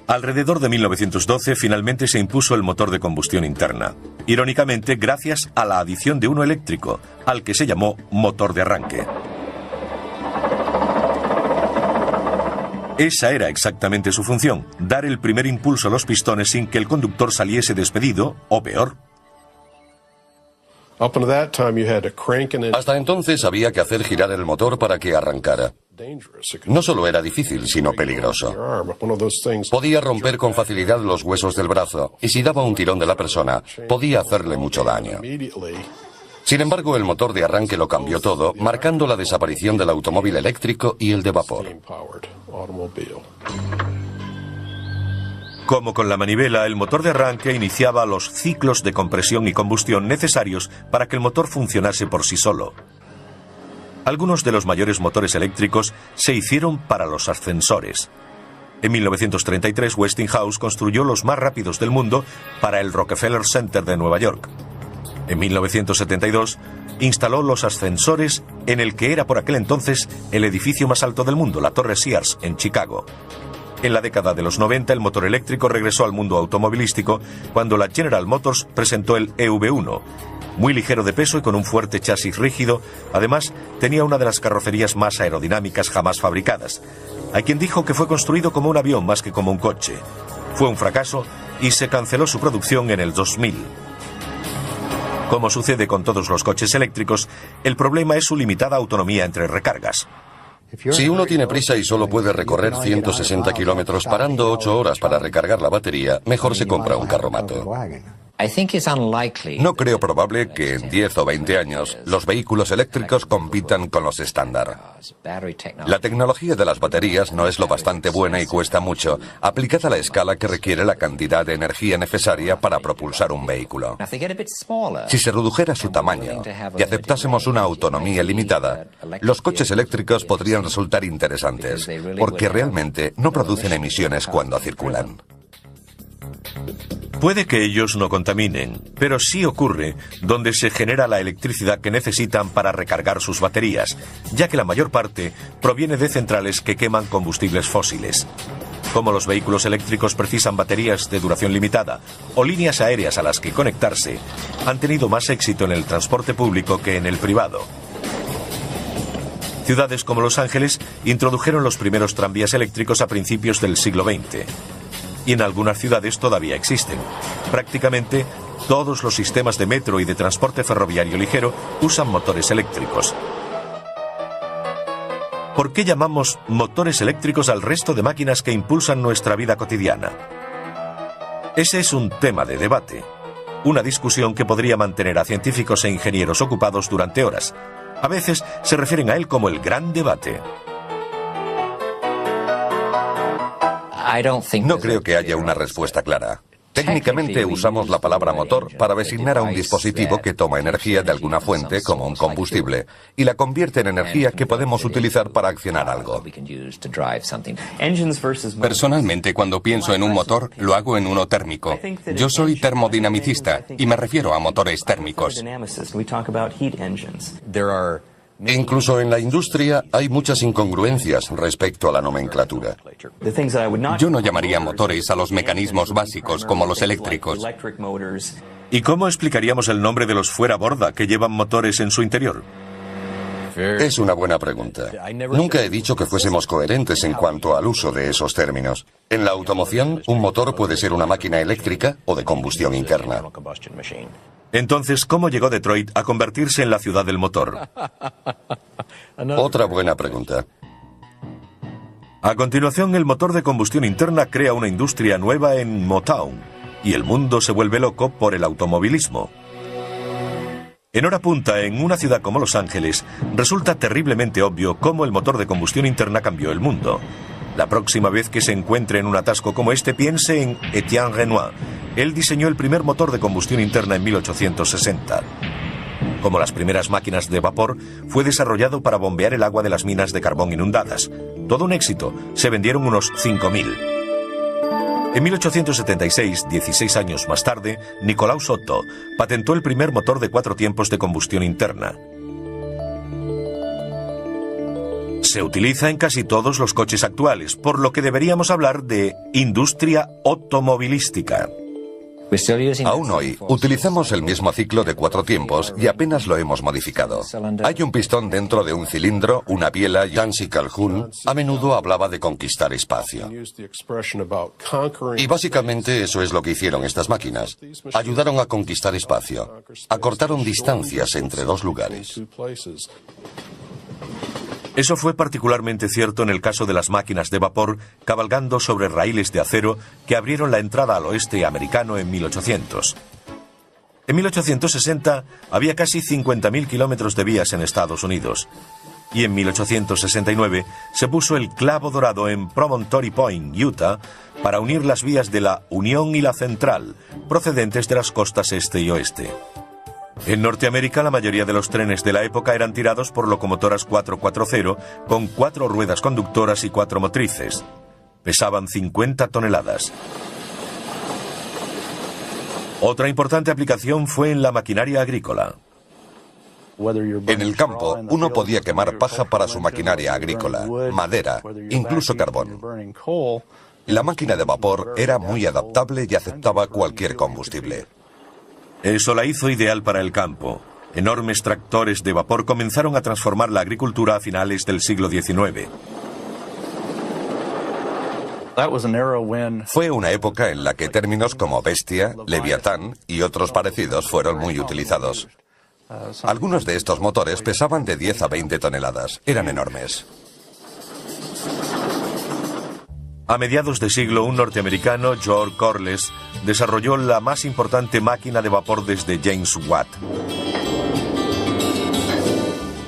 Alrededor de 1912 finalmente se impuso el motor de combustión interna. Irónicamente, gracias a la adición de uno eléctrico, al que se llamó motor de arranque. Esa era exactamente su función, dar el primer impulso a los pistones sin que el conductor saliese despedido, o peor. Hasta entonces había que hacer girar el motor para que arrancara. No solo era difícil, sino peligroso. Podía romper con facilidad los huesos del brazo, y si daba un tirón de la persona, podía hacerle mucho daño. Sin embargo, el motor de arranque lo cambió todo, marcando la desaparición del automóvil eléctrico y el de vapor. Como con la manivela, el motor de arranque iniciaba los ciclos de compresión y combustión necesarios para que el motor funcionase por sí solo. Algunos de los mayores motores eléctricos se hicieron para los ascensores. En 1933, Westinghouse construyó los más rápidos del mundo para el Rockefeller Center de Nueva York. En 1972, instaló los ascensores en el que era por aquel entonces el edificio más alto del mundo, la Torre Sears, en Chicago. En la década de los 90, el motor eléctrico regresó al mundo automovilístico cuando la General Motors presentó el EV1. Muy ligero de peso y con un fuerte chasis rígido, además tenía una de las carrocerías más aerodinámicas jamás fabricadas. Hay quien dijo que fue construido como un avión más que como un coche. Fue un fracaso y se canceló su producción en el 2000. Como sucede con todos los coches eléctricos, el problema es su limitada autonomía entre recargas. Si uno tiene prisa y solo puede recorrer 160 kilómetros parando 8 horas para recargar la batería, mejor se compra un carromato. No creo probable que en 10 o 20 años los vehículos eléctricos compitan con los estándar. La tecnología de las baterías no es lo bastante buena y cuesta mucho, aplicada a la escala que requiere la cantidad de energía necesaria para propulsar un vehículo. Si se redujera su tamaño y aceptásemos una autonomía limitada, los coches eléctricos podrían resultar interesantes, porque realmente no producen emisiones cuando circulan. Puede que ellos no contaminen, pero sí ocurre donde se genera la electricidad que necesitan para recargar sus baterías, ya que la mayor parte proviene de centrales que queman combustibles fósiles. Como los vehículos eléctricos precisan baterías de duración limitada o líneas aéreas a las que conectarse, han tenido más éxito en el transporte público que en el privado. Ciudades como Los Ángeles introdujeron los primeros tranvías eléctricos a principios del siglo XX. Y en algunas ciudades todavía existen. Prácticamente todos los sistemas de metro y de transporte ferroviario ligero usan motores eléctricos. ¿Por qué llamamos motores eléctricos al resto de máquinas que impulsan nuestra vida cotidiana? Ese es un tema de debate, una discusión que podría mantener a científicos e ingenieros ocupados durante horas. A veces se refieren a él como el gran debate. No creo que haya una respuesta clara. Técnicamente usamos la palabra motor para designar a un dispositivo que toma energía de alguna fuente, como un combustible, y la convierte en energía que podemos utilizar para accionar algo. Personalmente, cuando pienso en un motor, lo hago en uno térmico. Yo soy termodinamicista y me refiero a motores térmicos. Incluso en la industria hay muchas incongruencias respecto a la nomenclatura. Yo no llamaría motores a los mecanismos básicos como los eléctricos. ¿Y cómo explicaríamos el nombre de los fuera borda que llevan motores en su interior? Es una buena pregunta. Nunca he dicho que fuésemos coherentes en cuanto al uso de esos términos. En la automoción, un motor puede ser una máquina eléctrica o de combustión interna. Entonces, ¿cómo llegó Detroit a convertirse en la ciudad del motor? Otra buena pregunta. A continuación, el motor de combustión interna crea una industria nueva en Motown, y el mundo se vuelve loco por el automovilismo. En hora punta, en una ciudad como Los Ángeles, resulta terriblemente obvio cómo el motor de combustión interna cambió el mundo. La próxima vez que se encuentre en un atasco como este, piense en Etienne Renoir. Él diseñó el primer motor de combustión interna en 1860. Como las primeras máquinas de vapor, fue desarrollado para bombear el agua de las minas de carbón inundadas. Todo un éxito, se vendieron unos 5.000. En 1876, 16 años más tarde, Nicolaus Otto patentó el primer motor de 4 tiempos de combustión interna. Se utiliza en casi todos los coches actuales, por lo que deberíamos hablar de industria automovilística. Aún hoy, utilizamos el mismo ciclo de 4 tiempos y apenas lo hemos modificado. Hay un pistón dentro de un cilindro, una biela y... Yancey Calhoun a menudo hablaba de conquistar espacio. Y básicamente eso es lo que hicieron estas máquinas. Ayudaron a conquistar espacio. Acortaron distancias entre dos lugares. Eso fue particularmente cierto en el caso de las máquinas de vapor cabalgando sobre raíles de acero que abrieron la entrada al oeste americano en 1800. En 1860 había casi 50.000 kilómetros de vías en Estados Unidos. Y en 1869 se puso el clavo dorado en Promontory Point, Utah, para unir las vías de la Unión y la Central, procedentes de las costas este y oeste. En Norteamérica, la mayoría de los trenes de la época eran tirados por locomotoras 4x0 con 4 ruedas conductoras y 4 motrices. Pesaban 50 toneladas. Otra importante aplicación fue en la maquinaria agrícola. En el campo, uno podía quemar paja para su maquinaria agrícola, madera, incluso carbón. La máquina de vapor era muy adaptable y aceptaba cualquier combustible. Eso la hizo ideal para el campo. Enormes tractores de vapor comenzaron a transformar la agricultura a finales del siglo XIX. Fue una época en la que términos como bestia, leviatán y otros parecidos fueron muy utilizados. Algunos de estos motores pesaban de 10 a 20 toneladas. Eran enormes. A mediados de siglo, un norteamericano, George Corliss, desarrolló la más importante máquina de vapor desde James Watt.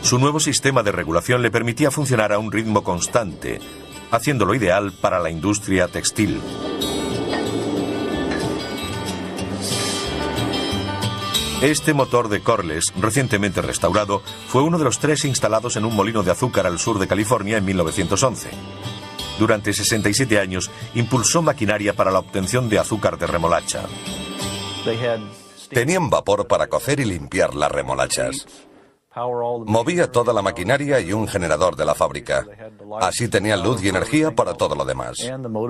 Su nuevo sistema de regulación le permitía funcionar a un ritmo constante, haciéndolo ideal para la industria textil. Este motor de Corliss, recientemente restaurado, fue uno de los 3 instalados en un molino de azúcar al sur de California en 1911. Durante 67 años, impulsó maquinaria para la obtención de azúcar de remolacha. Tenían vapor para cocer y limpiar las remolachas. Movía toda la maquinaria y un generador de la fábrica. Así tenían luz y energía para todo lo demás.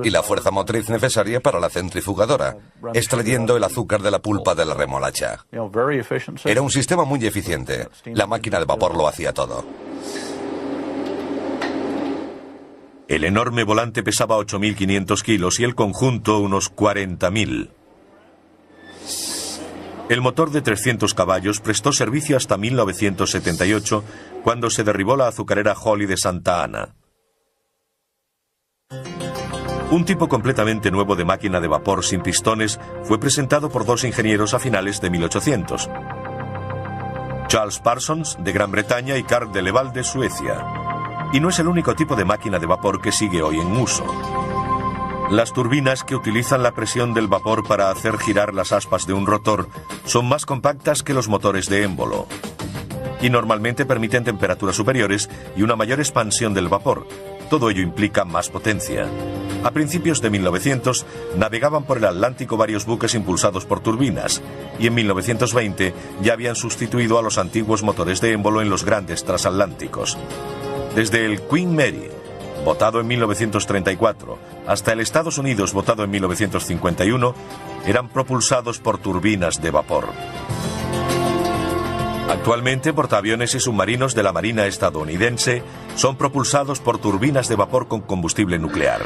Y la fuerza motriz necesaria para la centrifugadora, extrayendo el azúcar de la pulpa de la remolacha. Era un sistema muy eficiente. La máquina de vapor lo hacía todo. El enorme volante pesaba 8.500 kilos y el conjunto unos 40.000. El motor de 300 caballos prestó servicio hasta 1978, cuando se derribó la azucarera Holly de Santa Ana. Un tipo completamente nuevo de máquina de vapor sin pistones fue presentado por 2 ingenieros a finales de 1800. Charles Parsons, de Gran Bretaña, y Carl de Leval, de Suecia. Y no es el único tipo de máquina de vapor que sigue hoy en uso. Las turbinas, que utilizan la presión del vapor para hacer girar las aspas de un rotor, son más compactas que los motores de émbolo. Y normalmente permiten temperaturas superiores y una mayor expansión del vapor. Todo ello implica más potencia. A principios de 1900, navegaban por el Atlántico varios buques impulsados por turbinas, y en 1920 ya habían sustituido a los antiguos motores de émbolo en los grandes transatlánticos. Desde el Queen Mary, votado en 1934, hasta el Estados Unidos, votado en 1951, eran propulsados por turbinas de vapor. Actualmente, portaaviones y submarinos de la Marina estadounidense son propulsados por turbinas de vapor con combustible nuclear.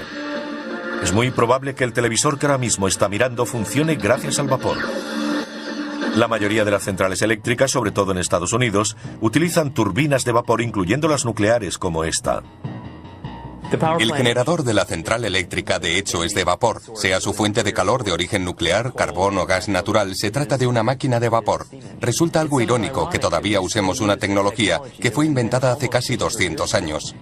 Es muy probable que el televisor que ahora mismo está mirando funcione gracias al vapor. La mayoría de las centrales eléctricas, sobre todo en Estados Unidos, utilizan turbinas de vapor, incluyendo las nucleares como esta. El generador de la central eléctrica, de hecho, es de vapor. Sea su fuente de calor de origen nuclear, carbón o gas natural, se trata de una máquina de vapor. Resulta algo irónico que todavía usemos una tecnología que fue inventada hace casi 200 años.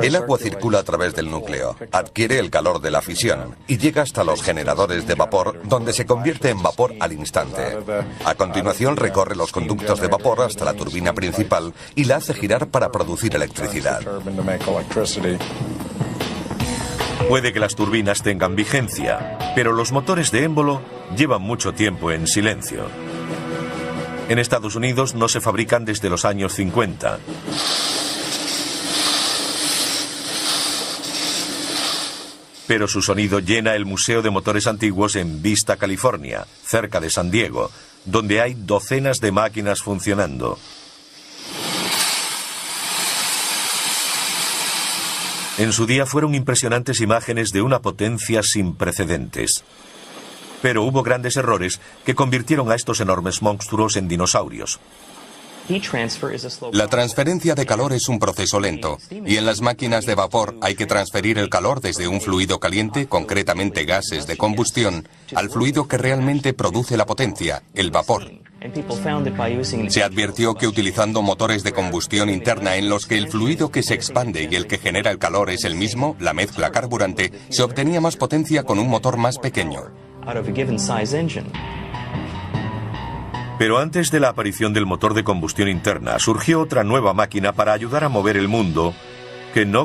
El agua circula a través del núcleo, adquiere el calor de la fisión y llega hasta los generadores de vapor, donde se convierte en vapor al instante. A continuación recorre los conductos de vapor hasta la turbina principal y la hace girar para producir electricidad. Puede que las turbinas tengan vigencia, pero los motores de émbolo llevan mucho tiempo en silencio. En Estados Unidos no se fabrican desde los años 50. Pero su sonido llena el Museo de Motores Antiguos en Vista, California, cerca de San Diego, donde hay docenas de máquinas funcionando. En su día fueron impresionantes imágenes de una potencia sin precedentes. Pero hubo grandes errores que convirtieron a estos enormes monstruos en dinosaurios. La transferencia de calor es un proceso lento, y en las máquinas de vapor hay que transferir el calor desde un fluido caliente, concretamente gases de combustión, al fluido que realmente produce la potencia, el vapor. Se advirtió que utilizando motores de combustión interna en los que el fluido que se expande y el que genera el calor es el mismo, la mezcla carburante, se obtenía más potencia con un motor más pequeño. Pero antes de la aparición del motor de combustión interna, surgió otra nueva máquina para ayudar a mover el mundo que no